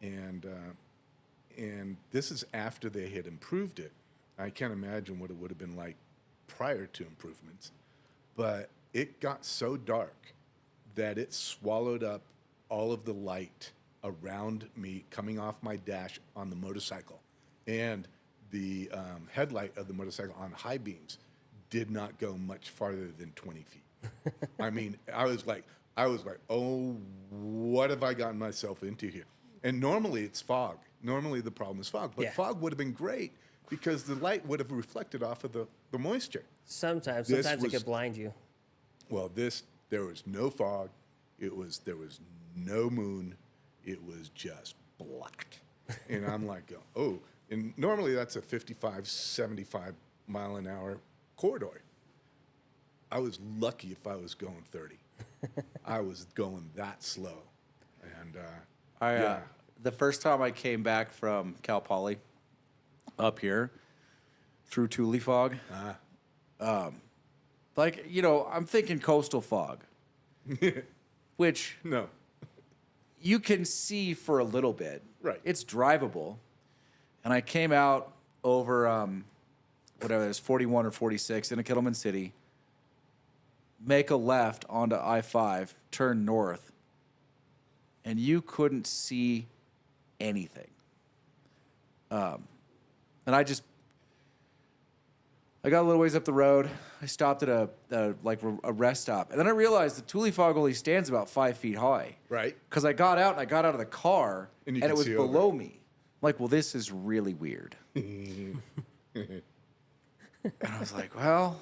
And this is after they had improved it. I can't imagine what it would have been like prior to improvements. But it got so dark that it swallowed up all of the light around me coming off my dash on the motorcycle. And the headlight of the motorcycle on high beams did not go much farther than 20 feet. I mean, I was like, oh, what have I gotten myself into here? And normally it's fog. Normally the problem is fog. But Yeah. fog would have been great because the light would have reflected off of the moisture. Sometimes This it was- could blind you. Well, there was no fog. There was no moon. It was just black. And I'm like, oh, and normally that's a 55, 75 mile an hour corridor. I was lucky if I was going 30. I was going that slow. And yeah. The first time I came back from Cal Poly up here through Thule fog, like, you know, I'm thinking coastal fog, which No. you can see for a little bit. Right. It's drivable. And I came out over, whatever it is, 41 or 46 into Kittleman City, make a left onto I-5, turn north, and you couldn't see anything. And I got a little ways up the road. I stopped at a rest stop. And then I realized the Thule fog only stands about 5 feet high. Right. Because I got out of the car And and, you it could was see below over. me. Like, well, this is really weird. And I was like, well,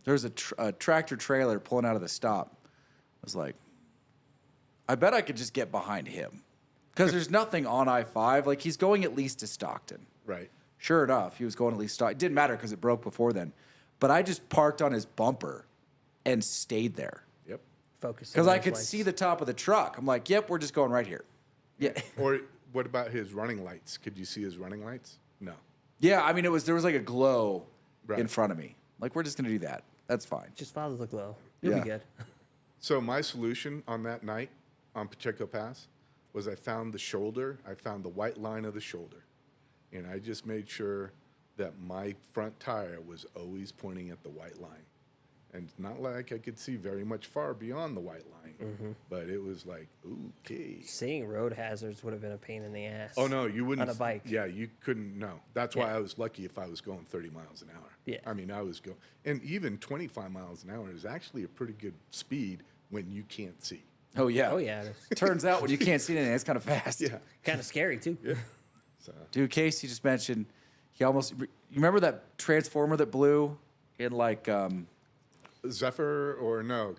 there's a tractor trailer pulling out of the stop. I was like, I bet I could just get behind him. Because there's nothing on I-5. Like, he's going at least to Stockton. Right. Sure enough, he was going at least Stockton. It didn't matter because it broke before then. But I just parked on his bumper and stayed there. Yep. Focus. Because I could see the top of the truck. I'm like, yep, we're just going right here. Yeah. Or what about his running lights? Could you see his running lights? No. Yeah, I mean, there was like a glow Right. in front of me. Like, we're just going to do that. That's fine. Just follow the glow. You'll Yeah. be good. So my solution on that night on Pacheco Pass was I found the shoulder. I found the white line of the shoulder. And I just made sure that my front tire was always pointing at the white line. And it's not like I could see very much far beyond the white line. But it was like, okay. Seeing road hazards would have been a pain in the ass. Oh, no, you wouldn't. On a bike. Yeah, you couldn't, no. That's why Yeah. I was lucky if I was going 30 miles an hour. Yeah. I mean, I was going, and even 25 miles an hour is actually a pretty good speed when you can't see. Oh, yeah. Oh, yeah. Turns out when you can't see anything, it's kind of fast. Yeah. Kind of scary, too. So, Dude, Casey just mentioned, you remember that transformer that blew in like, Zephyr or no?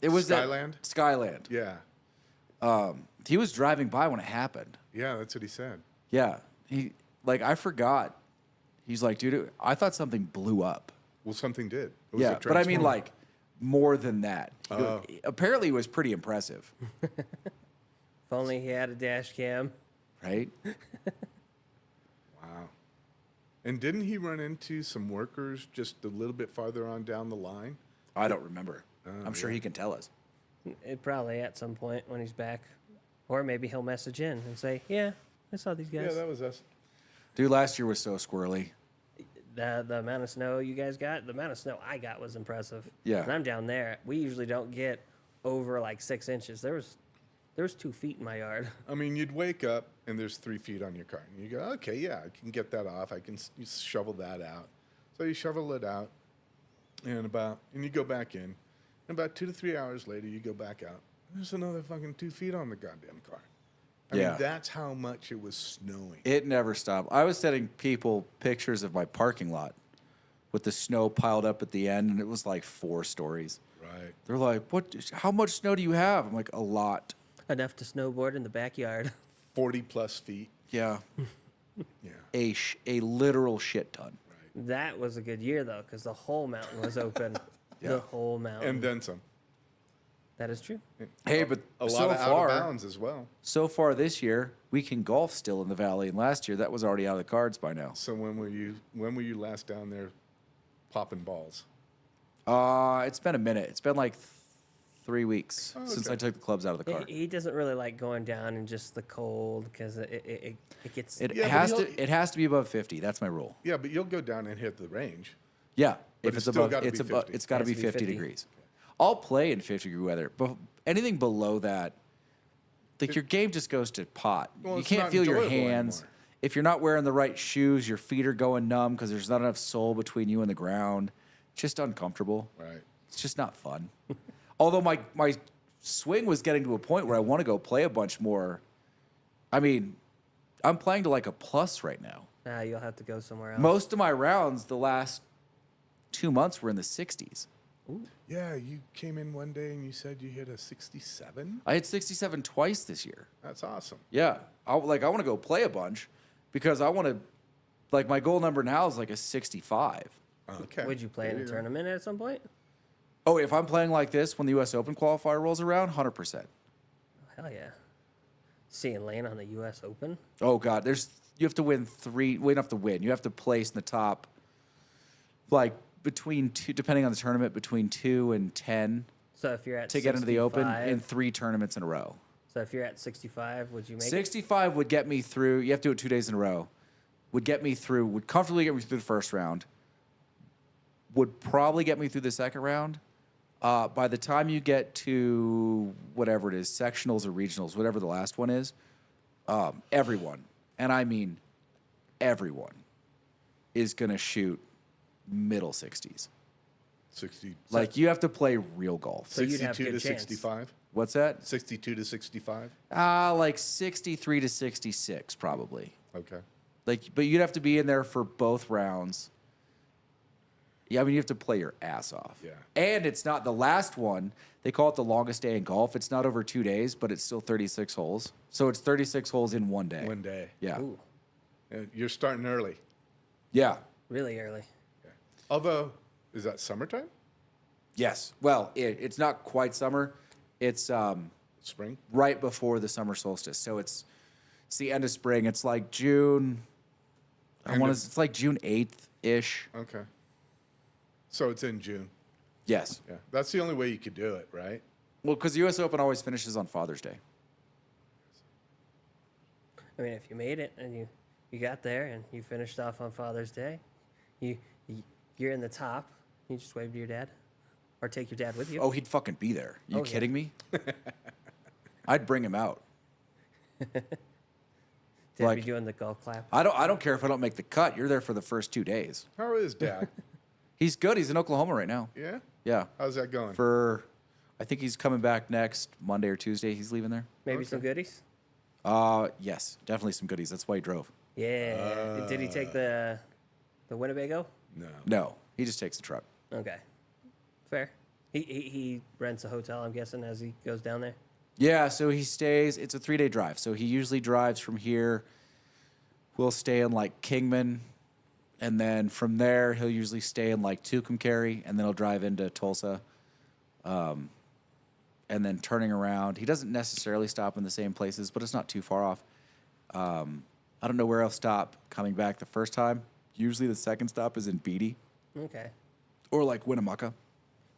it was Skyland? that Skyland. Yeah. He was driving by when it happened. Yeah, that's what he said. Yeah. I forgot. He's like, dude, I thought something blew up. Well, something did. It was Yeah, a but I mean, transformer. like, more than that. Apparently, it was pretty impressive, If only he had a dash cam. right? Wow. And didn't he run into some workers just a little bit farther on down the line? I don't remember. I'm sure he can tell us. It probably at some point when he's back. Or maybe he'll message in and say, yeah, I saw these guys. Yeah, that was us. Dude, last year was so squirrely. the amount of snow you guys got, the amount of snow I got was impressive. Yeah. And I'm down there. We usually don't get over like 6 inches. There was 2 feet in my yard. I mean, you'd wake up and there's 3 feet on your car, and you go, okay, yeah, I can get that off. I can you shovel that out. So you shovel it out, and you go back in. And about 2 to 3 hours later, you go back out. There's another fucking 2 feet on the goddamn car. I Yeah. mean, that's how much it was snowing. It never stopped. I was sending people pictures of my parking lot with the snow piled up at the end, and it was like 4 stories. Right. They're like, "What? How much snow do you have?" I'm like, "A lot." Enough to snowboard in the backyard. 40 plus feet. Yeah, Yeah. a literal shit ton. That was a good year though, because the whole mountain was open. The whole mountain. And then some. That is true. Hey, but A lot so of out far, of bounds as well. so far this year, we can golf still in the valley, and last year that was already out of the cards by now. So when were you last down there popping balls? It's been a minute. It's been like 3 weeks since okay. I took the clubs out of the car. He doesn't really like going down in just the cold because it gets. It Yeah, but has he'll- to. It has to be above 50. That's my rule. Yeah, but you'll go down and hit the range. Yeah, But if it's it's still above, gotta it's be above. 50. It's got to Has be to be 50 50. degrees. I'll play in 50-degree weather, but anything below that, like your game just goes to pot. Well, You it's can't not feel your enjoyable hands. anymore. If you're not wearing the right shoes, your feet are going numb because there's not enough sole between you and the ground. It's just uncomfortable. Right. It's just not fun. Although my swing was getting to a point where I want to go play a bunch more. I mean, I'm playing to like a plus right now. You'll have to go somewhere else. Most of my rounds the last 2 months were in the 60s. Yeah, you came in one day and you said you hit a 67. I hit 67 twice this year. That's awesome. Yeah, I want to go play a bunch because I want to. Like my goal number now is like a 65. Okay. Would you play in a tournament at some point? Oh, if I'm playing like this when the U.S. Open qualifier rolls around, 100%. Hell yeah. Seeing Lane on the U.S. Open. Oh God, you have to win 3. Well, you don't have to win. You have to place in the top, like between 2, depending on the tournament, between 2 and 10 So if you're at to get into the Open 65 in 3 tournaments in a row. So if you're at 65, would you make it? 65 would get me through. You have to do it 2 days in a row. Would comfortably get me through the first round. Would probably get me through the second round. By the time you get to whatever it is, sectionals or regionals, whatever the last one is, everyone, and I mean everyone, is going to shoot middle 60s. 60. Like you have to play real golf. So you'd have 62 good to chance. 65. What's that? 62 to 65. Like 63 to 66 probably. Okay. Like, but you'd have to be in there for both rounds. Yeah, I mean, you have to play your ass off. Yeah. And it's not the last one. They call it the longest day in golf. It's not over 2 days, but it's still 36 holes. So it's 36 holes in 1 day. One day. Yeah. Ooh, You're starting early. Yeah. really early. Although, is that summertime? Yes. Well, it's not quite summer. It's Spring? right before the summer solstice. So it's the end of spring. It's like June. It's like June 8th ish. Okay. So it's in June. Yes. Yeah. That's the only way you could do it, right? Well, because the U.S. Open always finishes on Father's Day. I mean, if you made it and you got there and you finished off on Father's Day, you're in the top. You just wave to your dad, or take your dad with you. Oh, he'd fucking be there. You Oh, yeah. kidding me? I'd bring him out. Dad like- be doing the golf clap. I don't care if I don't make the cut. You're there for the first 2 days. How is Dad? He's good. He's in Oklahoma right now. Yeah? Yeah. How's that going? I think he's coming back next Monday or Tuesday. He's leaving there. Maybe some goodies. Yes, definitely some goodies. That's why he drove. Yeah. Did he take the Winnebago? No. No, he just takes the truck. Okay. Fair. He rents a hotel, I'm guessing, as he goes down there. Yeah, so he stays. It's a 3-day drive. So he usually drives from here. We'll stay in like Kingman, and then from there he'll usually stay in like Tucumcari, and then he'll drive into Tulsa. And then turning around, he doesn't necessarily stop in the same places, but it's not too far off. I don't know where he'll stop coming back the first time. Usually the second stop is in Beatty Okay. or like Winnemucca.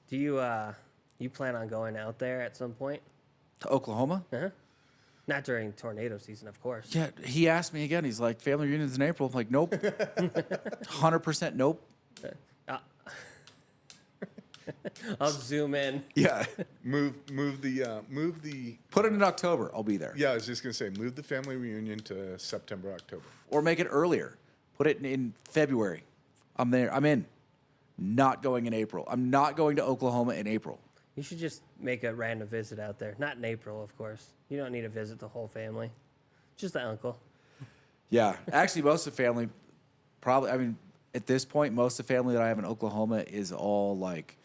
Do you plan on going out there at some point? To Oklahoma? Uh-huh. Not during tornado season, of course. Yeah, he asked me again. He's like, family reunions in April. I'm like, nope. 100% nope. I'll zoom in. Yeah. Move the. Put it in October. I'll be there. Yeah, I was just gonna say, move the family reunion to September, October. Or make it earlier. Put it in February. I'm there. I'm in. Not going in April. I'm not going to Oklahoma in April. You should just make a random visit out there. Not in April, of course. You don't need to visit the whole family. Just the uncle. Yeah. Actually, most of the family probably, I mean, at this point, most of the family that I have in Oklahoma is all like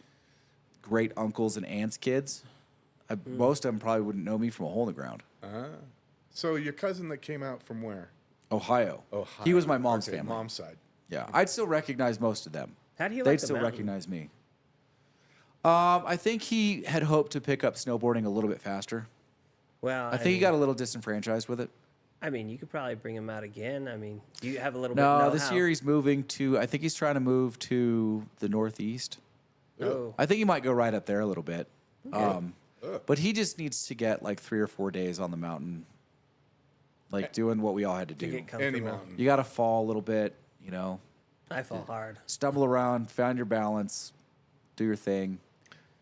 great uncles and aunts' kids. Most of them probably wouldn't know me from a hole in the ground. So your cousin that came out from where? Ohio. Ohio. He was my mom's Okay, family. mom's side. Yeah. I'd still recognize most of them. How do you They'd like the still mountain? recognize me. I think he had hoped to pick up snowboarding a little bit faster. Well, I think he got a little disenfranchised with it. I mean, you could probably bring him out again. I mean, do you have a little No, bit? this year he's moving to, I think he's trying to move to the Northeast. Oh, I think he might go right up there a little bit. But he just needs to get like 3 or 4 days on the mountain, like doing what we all had to to do. get comfortable. Any mountain. You got to fall a little bit, you know, I fall hard. stumble around, find your balance, do your thing,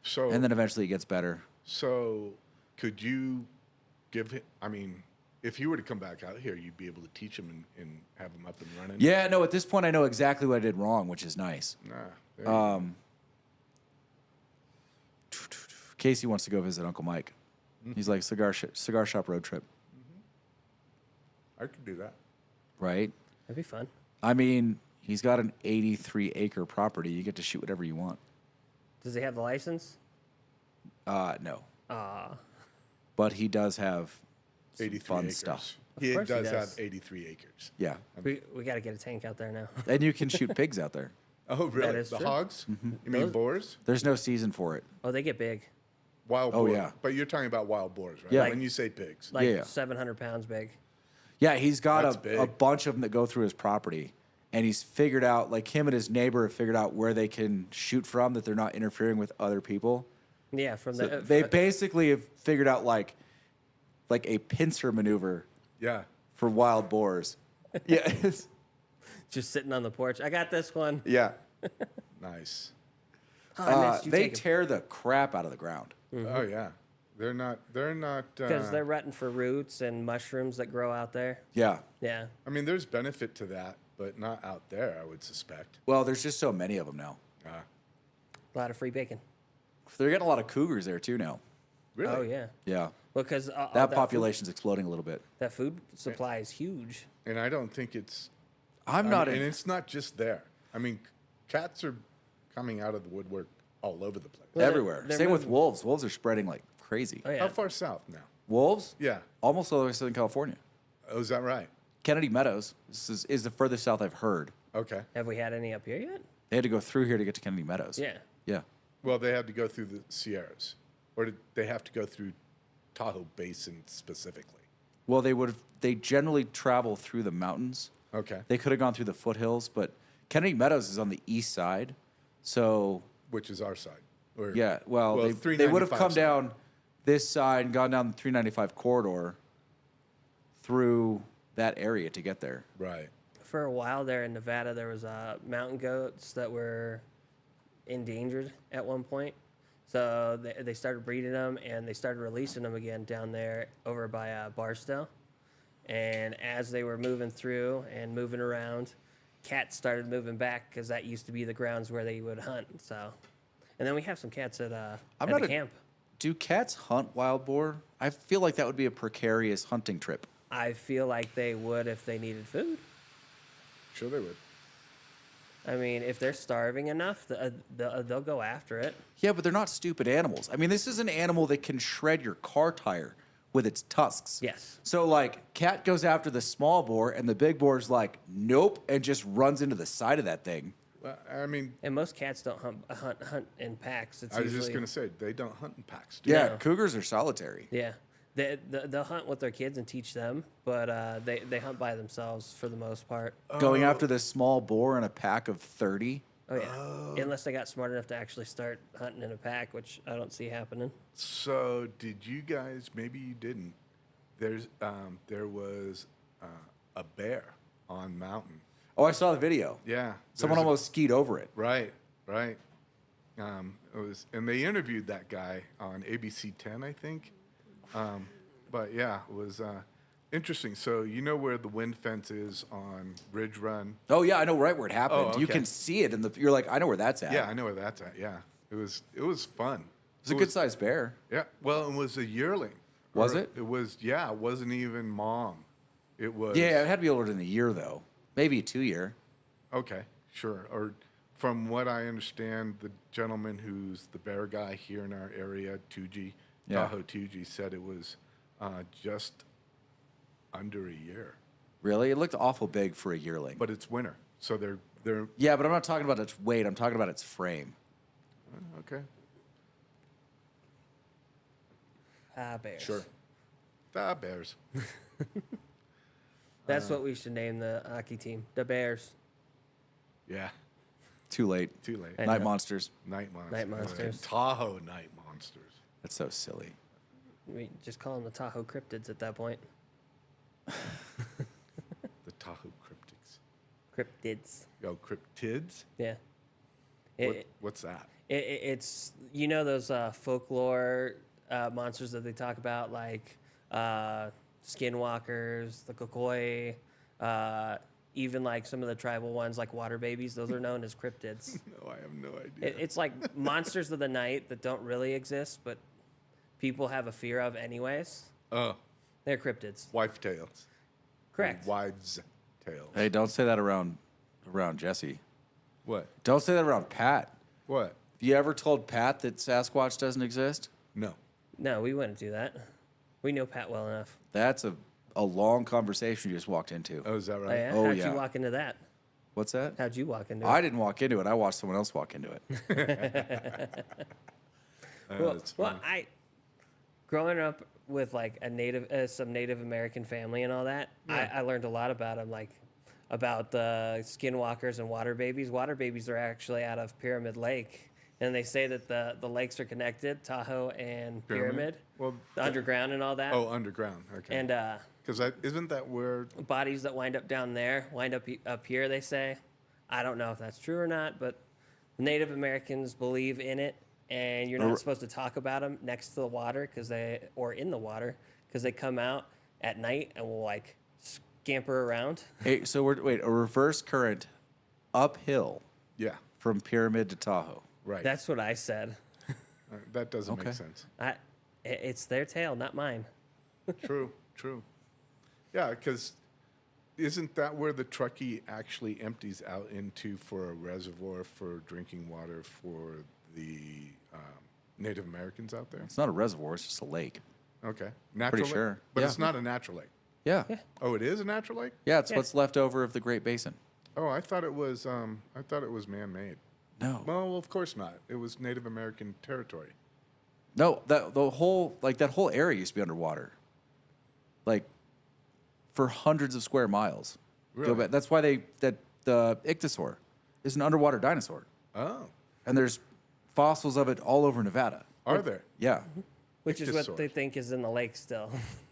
So and then eventually it gets better. So could you give him? I mean, if you were to come back out here, you'd be able to teach him and have him up and running. Yeah, no, at this point I know exactly what I did wrong, which is nice. Nah. there you go. Casey wants to go visit Uncle Mike. He's like, cigar shop road trip, I could do that. right? That'd be fun. I mean, he's got an 83-acre property. You get to shoot whatever you want. Does he have the license? No. Ah, But he does have some 83 fun acres. stuff. He course he does does. have 83 acres. Yeah. we got to get a tank out there now. And you can shoot pigs out there. Oh, really? is The true. hogs? You mean Those- boars? There's no season for it. Oh, they get big, Wild Oh, boars. yeah. But you're talking about wild boars, right? Yeah. When you say pigs. like Yeah. 700 pounds big. Yeah, he's got That's a big. bunch of them that go through his property. And he's figured out, like him and his neighbor have figured out where they can shoot from, that they're not interfering with other people. Yeah, from So the they basically have figured out like a pincer maneuver Yeah. for wild boars. Yeah. just sitting on the porch. I got this one. Yeah. Nice. Oh, I missed you They taking- tear the crap out of the ground. Oh, yeah. They're not, because they're rutting for roots and mushrooms that grow out there. Yeah. Yeah, I mean, there's benefit to that, but not out there, I would suspect. Well, there's just so many of them now. a lot of free bacon. They're getting a lot of cougars there too now. Really? Oh yeah, Yeah. because That population's exploding a little bit. that food supply is huge. And I don't think it's. I'm not And in. it's not just there. I mean, cats are coming out of the woodwork all over the place. Well, Everywhere. they're Same with moving- wolves. Wolves are spreading like crazy. Oh yeah, How far south now? Wolves? Yeah. Almost all the way to Southern California. Oh, is that right? Kennedy Meadows is the furthest south I've heard. Okay. have we had any up here yet? They had to go through here to get to Kennedy Meadows. Yeah, Yeah. Well, they had to go through the Sierras, or did they have to go through Tahoe Basin specifically? Well, they generally travel through the mountains. Okay. They could have gone through the foothills, but Kennedy Meadows is on the east side. So, Which is our side. Or, yeah, well they would have 395 come side. down this side and gone down the 395 corridor through that area to get there. Right. for a while there in Nevada, there was mountain goats that were endangered at one point. So they started breeding them and they started releasing them again down there over by Barstow. And as they were moving through and moving around, cats started moving back because that used to be the grounds where they would hunt. So, and then we have some cats at not the a- camp. Do cats hunt wild boar? I feel like that would be a precarious hunting trip. I feel like they would if they needed food. Sure they would. I mean, if they're starving enough, they'll go after it. Yeah, but they're not stupid animals. I mean, this is an animal that can shred your car tire with its tusks. Yes. So, like, cat goes after the small boar, and the big boar's like, nope, and just runs into the side of that thing. I mean, And most cats don't hunt in packs. It's I was usually, just going to say, they don't hunt in packs. Do Yeah, No. cougars are solitary. Yeah, they'll hunt with their kids and teach them, but they hunt by themselves for the most part. Going after this small boar in a pack of 30. Oh yeah, unless they got smart enough to actually start hunting in a pack, which I don't see happening. So, did you guys, maybe you didn't, there was a bear on mountain. Oh, I saw the video. Yeah. Someone there's a- almost skied over it. Right, right. It was, and they interviewed that guy on ABC 10, I think. But yeah, it was interesting. So you know where the wind fence is on Ridge Run? Oh yeah, I know right where it happened. Oh, You okay. can see it, and you're like, I know where that's at. Yeah, I know where that's at. Yeah, it was fun. It's a good sized bear. Yeah, well, it was a yearling. Was Or it? It was. Yeah, it wasn't even mom. It was. Yeah, it had to be older than a year though, maybe a 2 year. Okay, sure. Or from what I understand, the gentleman who's the bear guy here in our area, Tuji, Yeah. Tahoe Tuji, said it was just under a year. Really, it looked awful big for a yearling. But it's winter, so they're Yeah, but I'm not talking about its weight. I'm talking about its frame. okay. Bears. Sure. The bears. That's what we should name the hockey team. The Bears. Yeah. Too late. Too late. I Night know. monsters. Night monsters. Night monsters. Tahoe night monsters. That's so silly. We just call them the Tahoe Cryptids at that point. The Tahoe cryptics. Cryptids. Yo, cryptids? Yeah. What's that? It's you know those folklore monsters that they talk about, like skinwalkers, the kokoi, even like some of the tribal ones like water babies. Those are known as cryptids. No, I have no idea. It's like monsters of the night that don't really exist, but people have a fear of anyways. Oh, They're cryptids. wife tails. Correct. Wives tails. Hey, don't say that around Jesse. What? Don't say that around Pat. What? Have you ever told Pat that Sasquatch doesn't exist? No. No, we wouldn't do that. We know Pat well enough. That's a long conversation you just walked into. Oh, is that Oh, right? yeah? Oh, How'd yeah. you walk into that? What's that? How'd you walk into I it? didn't walk into it. I watched someone else walk into it. That's funny. Growing up with like some Native American family and all that, Yeah. I learned a lot about them, like about the skinwalkers and water babies. Water babies are actually out of Pyramid Lake, and they say that the lakes are connected, Tahoe and Pyramid, Well, the underground and all that. oh, underground. Okay. And Because isn't that where? bodies that wind up down there wind up here, they say. I don't know if that's true or not, but Native Americans believe in it, and you're not supposed to talk about them next to the water or in the water because they come out at night and will like scamper around. Hey, so wait, a reverse current uphill Yeah. from Pyramid to Tahoe. Right. That's what I said. That doesn't Okay. make sense. It's their tale, not mine. True. True. Yeah, because isn't that where the Truckee actually empties out into for a reservoir for drinking water for the Native Americans out there? It's not a reservoir. It's just a lake. Okay. Natural lake? sure. But Yeah. it's not a natural lake. Yeah. Yeah. Oh, it is a natural lake? Yeah, it's Yeah. what's left over of the Great Basin. Oh, I thought it was man-made. No. Well, of course not. It was Native American territory. No, that whole area used to be underwater. Like for hundreds of square miles. Go Really? back. That's why the ichthyosaur is an underwater dinosaur. Oh, And there's fossils of it all over Nevada. are there? Yeah. Which is what they Ichthyosaurs. think is in the lake still.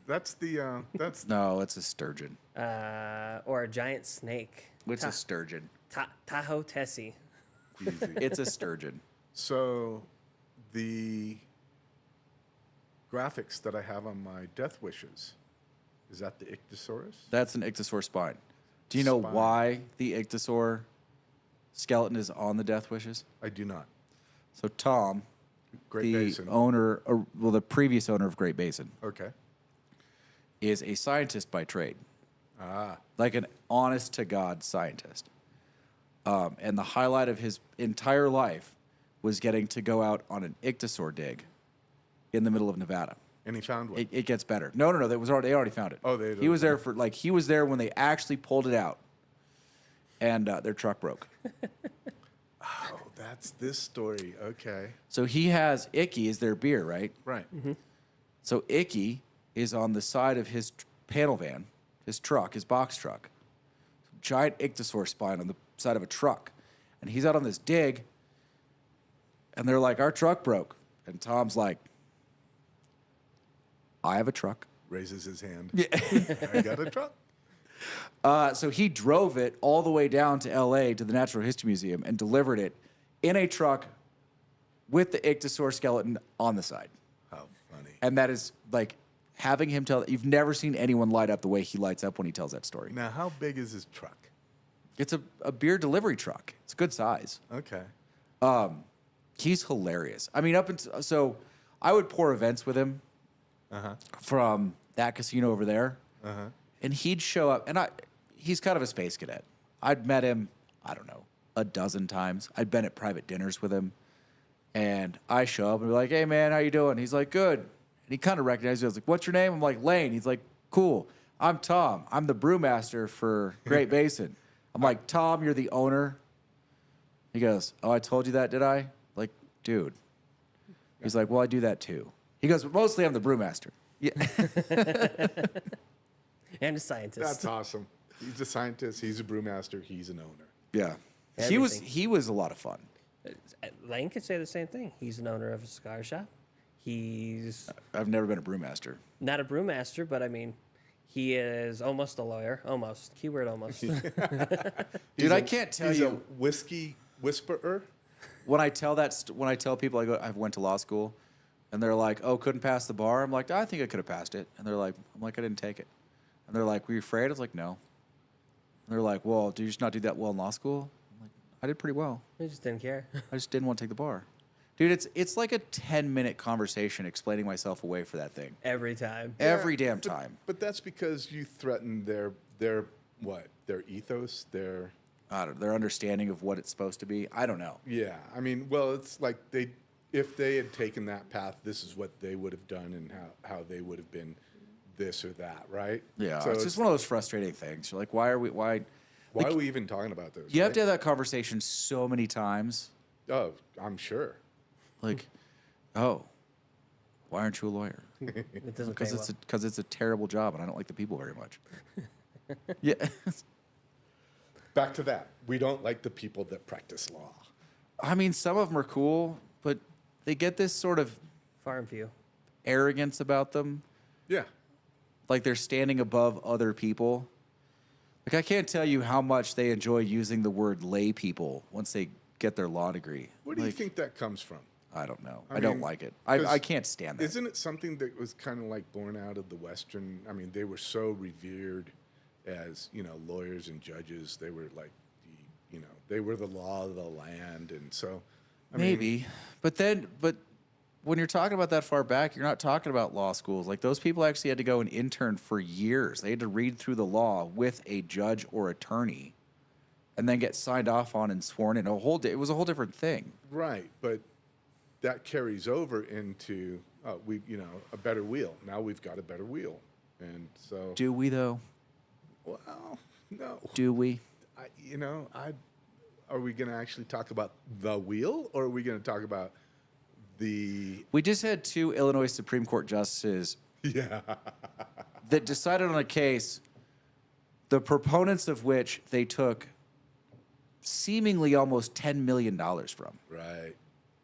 That's the that's No, it's a sturgeon. Or a giant snake. It's a sturgeon. Tahoe Tessie. easy. It's a sturgeon. So, the graphics that I have on my death wishes, is that the Ichthyosaurus? That's an ichthyosaur spine. Do you know Spine. why the ichthyosaur skeleton is on the death wishes? I do not. So Tom, Great the Basin. owner, the previous owner of Great Basin, Okay. is a scientist by trade, Ah, like an honest to God scientist. And the highlight of his entire life was getting to go out on an ichthyosaur dig in the middle of Nevada. and he found one. It gets better. No, that was already, they already found it. Oh, they- He was there he was there when they actually pulled it out, and their truck broke. Oh, that's this story. Okay. So he has Icky is their beer, right? Right. So Icky is on the side of his panel van, his truck, his box truck. Giant ichthyosaur spine on the side of a truck. And he's out on this dig, and they're like, our truck broke. And Tom's like, I have a truck. raises his hand. Yeah. I got a truck. So he drove it all the way down to L.A. to the Natural History Museum and delivered it in a truck with the ichthyosaur skeleton on the side. How funny. And that is like having him tell. You've never seen anyone light up the way he lights up when he tells that story. Now, how big is his truck? It's a beer delivery truck. It's a good size. Okay. He's hilarious. I mean, so I would pour events with him from that casino over there, and he'd show up. And he's kind of a space cadet. I'd met him, I don't know, a dozen times. I'd been at private dinners with him, and I show up and be like, "Hey, man, how you doing?" He's like, "Good." And he kind of recognized me. I was like, "What's your name?" I'm like, "Lane." He's like, "Cool. I'm Tom. I'm the brewmaster for Great Basin." I'm like, "Tom, you're the owner?" He goes, "Oh, I told you that, did I?" Like, dude. He's like, "Well, I do that too." He goes, "But mostly I'm the brewmaster." Yeah. And a scientist. That's awesome. He's a scientist. He's a brewmaster. He's an owner. Yeah. Everything. He was a lot of fun. Lane could say the same thing. He's an owner of a cigar shop. He's I've never been a brewmaster. not a brewmaster, but I mean, he is almost a lawyer. Almost. Keyword almost. Dude, I can't tell He's you a whiskey whisperer. when I tell when I tell people I went to law school, and they're like, "Oh, couldn't pass the bar." I'm like, "I think I could have passed it." And I'm like, "I didn't take it." And they're like, "Were you afraid?" I was like, "No." And they're like, "Well, did you just not do that well in law school?" I'm like, "I did pretty well. He just didn't care. I just didn't want to take the bar." Dude, it's like a 10-minute conversation explaining myself away for that thing. Every time. Every damn time. But that's because you threaten their what? Their ethos, their I don't know, their understanding of what it's supposed to be. I don't know. yeah. I mean, well, it's like if they had taken that path, this is what they would have done and how they would have been this or that, right? Yeah, So it's just one of those frustrating things. You're like, why are we why are we even talking about those? You have right? to have that conversation so many times. Oh, I'm sure. Like, oh, why aren't you a lawyer? It doesn't pay Because well. it's a terrible job, and I don't like the people very much. Yeah, Back to that. We don't like the people that practice law. I mean, some of them are cool, but they get this sort of Farm view. arrogance about them, Yeah. like they're standing above other people. Like, I can't tell you how much they enjoy using the word lay people once they get their law degree. Where do you Like, think that comes from? I don't know. I I don't mean, like it. 'cause I can't stand that. Isn't it something that was kind of like born out of the Western? I mean, they were so revered as, lawyers and judges. They were like, they were the law of the land. And so, I mean, Maybe. But when you're talking about that far back, you're not talking about law schools. Like, those people actually had to go and intern for years. They had to read through the law with a judge or attorney and then get signed off on and sworn in. It was a whole different thing. right. But that carries over into, a better wheel. Now we've got a better wheel. And so, Do we, though? well, no. Do we? Are we going to actually talk about the wheel, or are we going to talk about the? We just had 2 Illinois Supreme Court justices Yeah. that decided on a case, the proponents of which they took seemingly almost $10 million from. Right.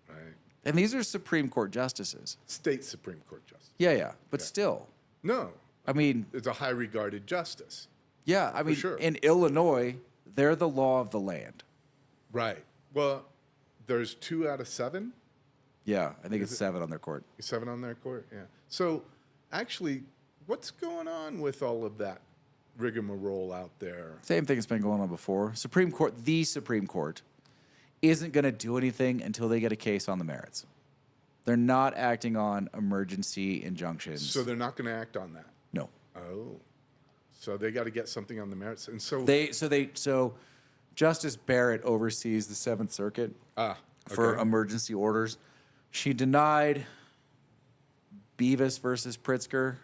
Right. And these are Supreme Court justices. State Supreme Court justice. Yeah. But still, No, I mean, it's a high regarded justice. yeah, I mean, sure. in Illinois, they're the law of the land. Right. Well, there's 2 out of 7. Yeah, I think it's 7 on their court. 7 on their court. Yeah. So, actually, what's going on with all of that rigmarole out there? Same thing that's been going on before. The Supreme Court, isn't going to do anything until they get a case on the merits. They're not acting on emergency injunctions. So they're not going to act on that. No. Oh. So they got to get something on the merits, and so So Justice Barrett oversees the Seventh Circuit for okay. emergency orders. She denied Beavis versus Pritzker,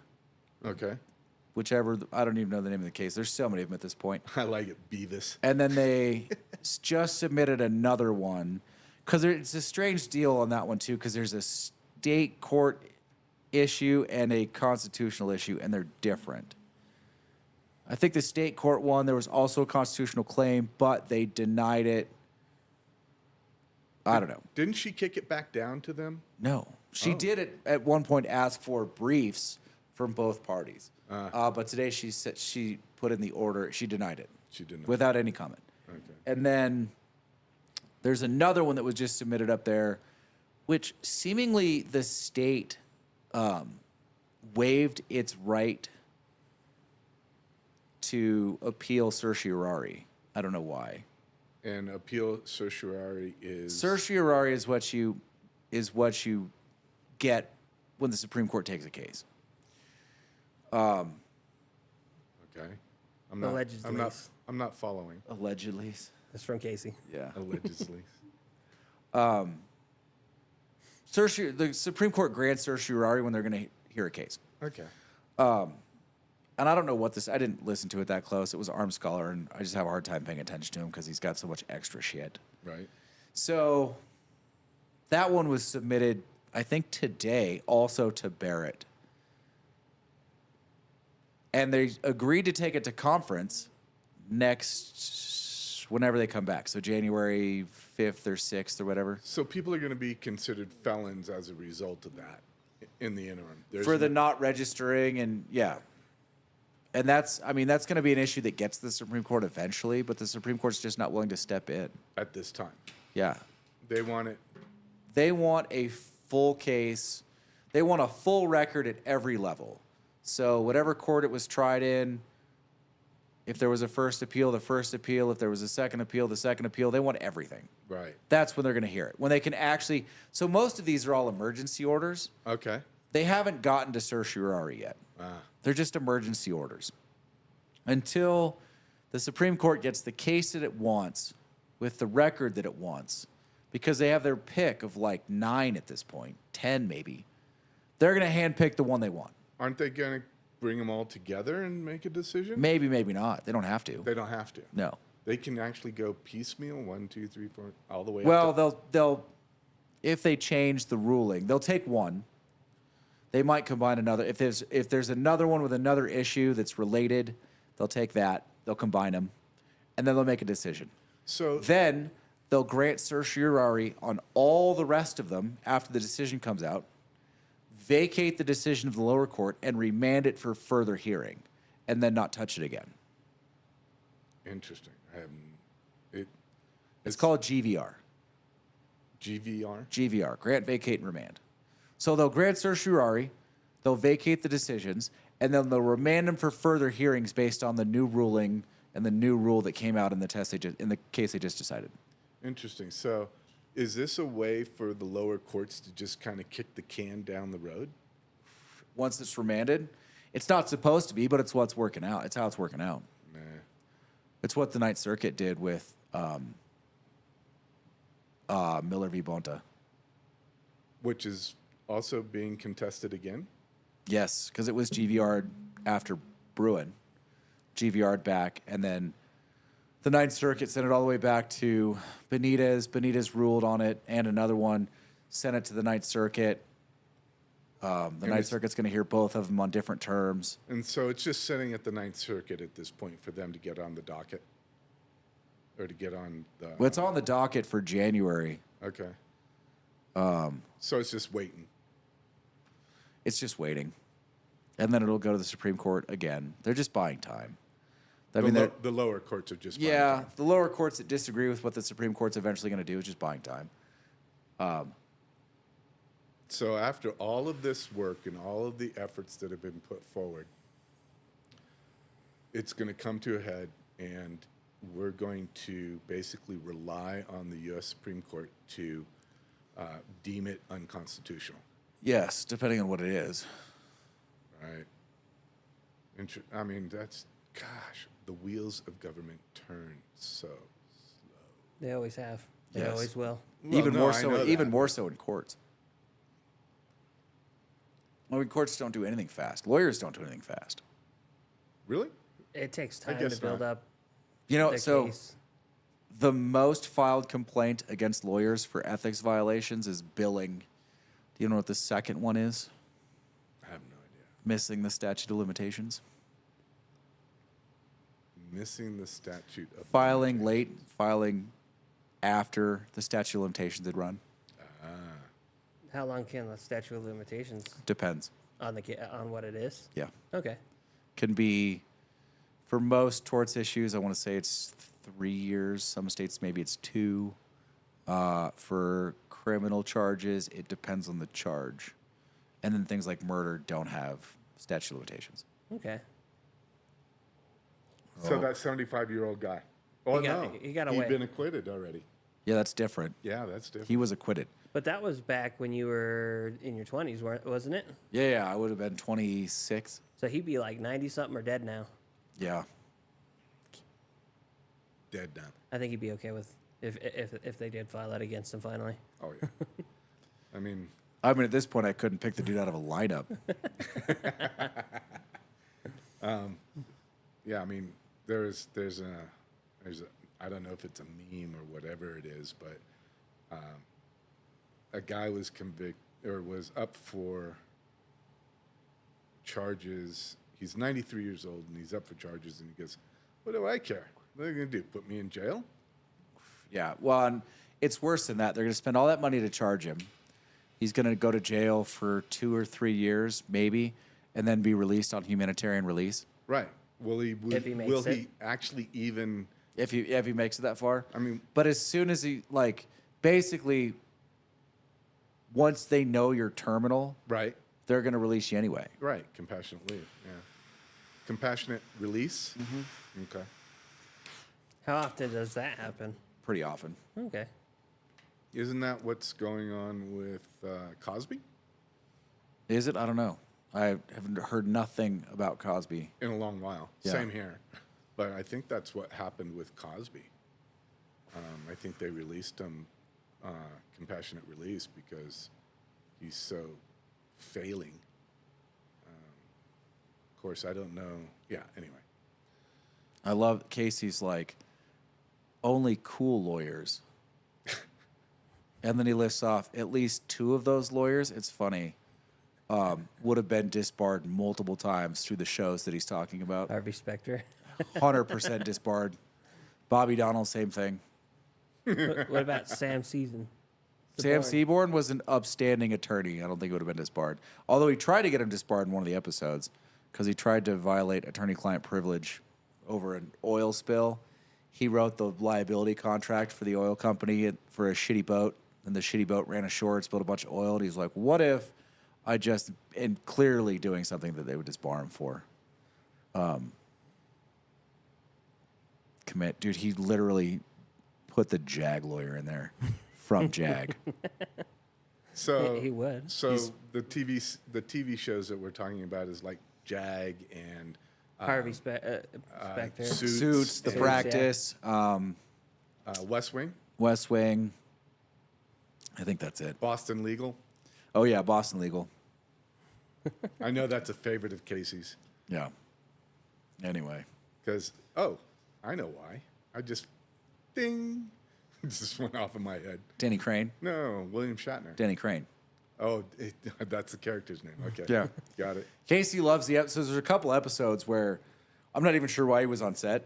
Okay. whichever. I don't even know the name of the case. There's so many of them at this point. I like it, Beavis. And then they just submitted another one because it's a strange deal on that one too, because there's a state court issue and a constitutional issue, and they're different. I think the state court one, there was also a constitutional claim, but they denied it. I don't know. Didn't she kick it back down to them? No. She Oh. did at one point ask for briefs from both parties. But today she said she put in the order. She denied it. She denied it. Without any comment. Okay. And then there's another one that was just submitted up there, which seemingly the state waived its right to appeal certiorari. I don't know why. And appeal certiorari is Certiorari is what you get when the Supreme Court takes a case. okay. Allegedly. I'm not following. Allegedly. That's from Casey. Yeah. Allegedly. The Supreme Court grants certiorari when they're going to hear a case. Okay. And I don't know what this, I didn't listen to it that close. It was Armed Scholar, and I just have a hard time paying attention to him because he's got so much extra shit. Right. So that one was submitted, I think, today, also to Barrett. And they agreed to take it to conference whenever they come back. So January 5th or 6th or whatever. So people are going to be considered felons as a result of that in the interim. For the not registering, and yeah. And that's going to be an issue that gets to the Supreme Court eventually, but the Supreme Court's just not willing to step in. At this time. Yeah. They want it. They want a full case. They want a full record at every level. So whatever court it was tried in, if there was a first appeal, the first appeal. If there was a second appeal, the second appeal. They want everything. Right. That's when they're going to hear it. When they can actually. So most of these are all emergency orders. Okay. They haven't gotten to certiorari yet. They're just emergency orders. Until the Supreme Court gets the case that it wants with the record that it wants, because they have their pick of like 9 at this point, 10 maybe, they're going to handpick the one they want. Aren't they going to bring them all together and make a decision? Maybe, maybe not. They don't have to. They don't have to. No. They can actually go piecemeal, 1, 2, 3, 4, all the way Well, up. they'll if they change the ruling, they'll take one. They might combine another. If there's another one with another issue that's related, they'll take that. They'll combine them, and then they'll make a decision. So Then they'll grant certiorari on all the rest of them after the decision comes out, vacate the decision of the lower court, and remand it for further hearing, and then not touch it again. interesting. It's called GVR. GVR. GVR, grant, vacate, and remand. So they'll grant certiorari, they'll vacate the decisions, and then they'll remand them for further hearings based on the new ruling and the new rule that came out in the in the case they just decided. Interesting. So, is this a way for the lower courts to just kind of kick the can down the road? Once it's remanded, it's not supposed to be, but it's what's working out. It's how it's working out. Nah. It's what the Ninth Circuit did with Miller v. Bonta. Which is also being contested again? Yes, because it was GVR'd after Bruin. GVR'd back, and then the Ninth Circuit sent it all the way back to Benitez. Benitez ruled on it, and another one sent it to the Ninth Circuit. The Ninth Circuit's going to hear both of them on different terms. And so it's just sitting at the Ninth Circuit at this point for them to get on the docket? Or to get on the... Well, it's on the docket for January. Okay. So it's just waiting. It's just waiting. And then it'll go to the Supreme Court again. They're just buying time. The lower courts are just buying yeah, time. the lower courts that disagree with what the Supreme Court's eventually going to do is just buying time. So after all of this work and all of the efforts that have been put forward, it's going to come to a head, and we're going to basically rely on the U.S. Supreme Court to deem it unconstitutional. Yes, depending on what it is. Right. I mean, gosh, the wheels of government turn so slow. They always have. They Yes. always will. Well, Even no, more I so. know Even that. more so in courts. I mean, courts don't do anything fast. Lawyers don't do anything fast. Really? It takes time guess to build not. up You know, the so case. the most filed complaint against lawyers for ethics violations is billing. Do you know what the second one is? I have no idea. Missing the statute of limitations. Missing the statute of Filing late, filing after the statute of limitations had run. How long can the statute of limitations? Depends. on on what it is? Yeah. Okay. Can be, for most torts issues, I want to say it's 3 years. Some states, maybe it's 2. For criminal charges, it depends on the charge. And then things like murder don't have statute of limitations. Okay. So that 75-year-old guy. Oh, no. He got He'd away. been acquitted already. Yeah, that's different. Yeah, that's different. He was acquitted. But that was back when you were in your 20s, wasn't it? Yeah, I would have been 26. So he'd be like 90 something or dead now. Yeah. Dead now. I think he'd be okay with if they did file that against him finally. Oh, yeah. I mean, At this point, I couldn't pick the dude out of a lineup. yeah, I mean, there's a, I don't know if it's a meme or whatever it is, but a guy was convicted or was up for charges. He's 93 years old and he's up for charges, and he goes, "What do I care? What are they going to do? Put me in jail?" Yeah, well, and it's worse than that. They're going to spend all that money to charge him. He's going to go to jail for 2 or 3 years, maybe, and then be released on humanitarian release. Right. Will he? If he makes will it. he actually even? If he makes it that far. I mean, But as soon as he, basically, once they know you're terminal, right. they're going to release you anyway. Right. Compassionate leave. Yeah. Compassionate release. Mm-hmm. Okay. How often does that happen? Pretty often. Okay. Isn't that what's going on with Cosby? Is it? I don't know. I haven't heard nothing about Cosby. In a long while. Yeah. Same here. But I think that's what happened with Cosby. I think they released him compassionate release because he's so failing. Of course, I don't know. Yeah, anyway. I love Casey's only cool lawyers. And then he lists off at least 2 of those lawyers. It's funny. Would have been disbarred multiple times through the shows that he's talking about. Harvey Specter. 100% disbarred. Bobby Donnell, same thing. What about Sam Season? Sam Seaborn was an upstanding attorney. I don't think he would have been disbarred. Although he tried to get him disbarred in one of the episodes because he tried to violate attorney-client privilege over an oil spill. He wrote the liability contract for the oil company for a shitty boat, and the shitty boat ran ashore, it spilled a bunch of oil, and he's like, what if I just, and clearly doing something that they would disbar him for. Dude, he literally put the JAG lawyer in there from JAG. So He would. So the TV shows that we're talking about is like JAG and Harvey Specter. Suits, The Yeah. Practice, West Wing, West Wing. I think that's it. Boston Legal. Oh, yeah, Boston Legal. I know that's a favorite of Casey's Yeah. Anyway. because, I know why. I just, ding, just went off in my head. Danny Crane. No, William Shatner. Danny Crane. Oh, that's the character's name. Okay. Yeah. Got it. Casey loves the episodes. There's a couple episodes where I'm not even sure why he was on set.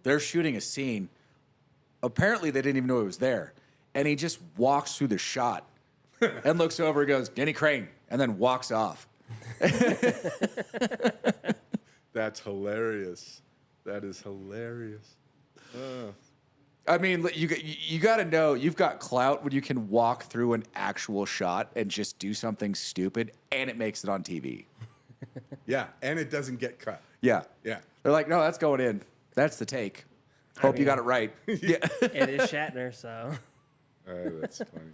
They're shooting a scene. Apparently, they didn't even know he was there. And he just walks through the shot and looks over and goes, Danny Crane, and then walks off. That's hilarious. That is hilarious. I mean, you got to know you've got clout when you can walk through an actual shot and just do something stupid, and it makes it on TV. Yeah, and it doesn't get cut. Yeah. Yeah. They're like, no, that's going in. That's the take. Hope you got it right. Yeah. It is Shatner, so. That's funny.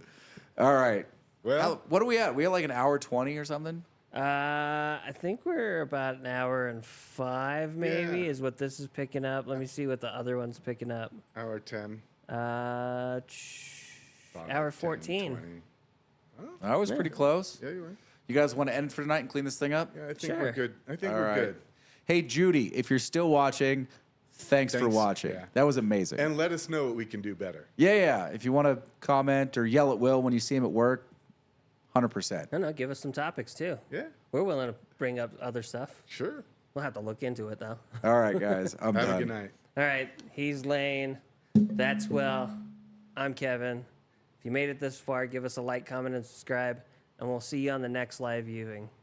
All right. Well, What are we at? We at like an hour 20 or something? I think we're about an hour and 5, maybe, Yeah. is what this is picking up. Let me see what the other one's picking up. hour 10. Hour 10, 14. 20. That was pretty close. Yeah, you're right. You guys want to end for tonight and clean this thing up? Yeah, I think Sure. we're good. I think All we're right. good. Hey, Judy, if you're still watching, thanks for Thanks, watching. yeah. That was amazing. And let us know what we can do better. yeah. If you want to comment or yell at Will when you see him at work, 100%. No, give us some topics, too. Yeah, We're willing to bring up other stuff. sure. We'll have to look into it, though. All right, guys. I'm Have done. a good night. All right, he's Lane. That's Will. I'm Kevin. If you made it this far, give us a like, comment, and subscribe. and we'll see you on the next live viewing.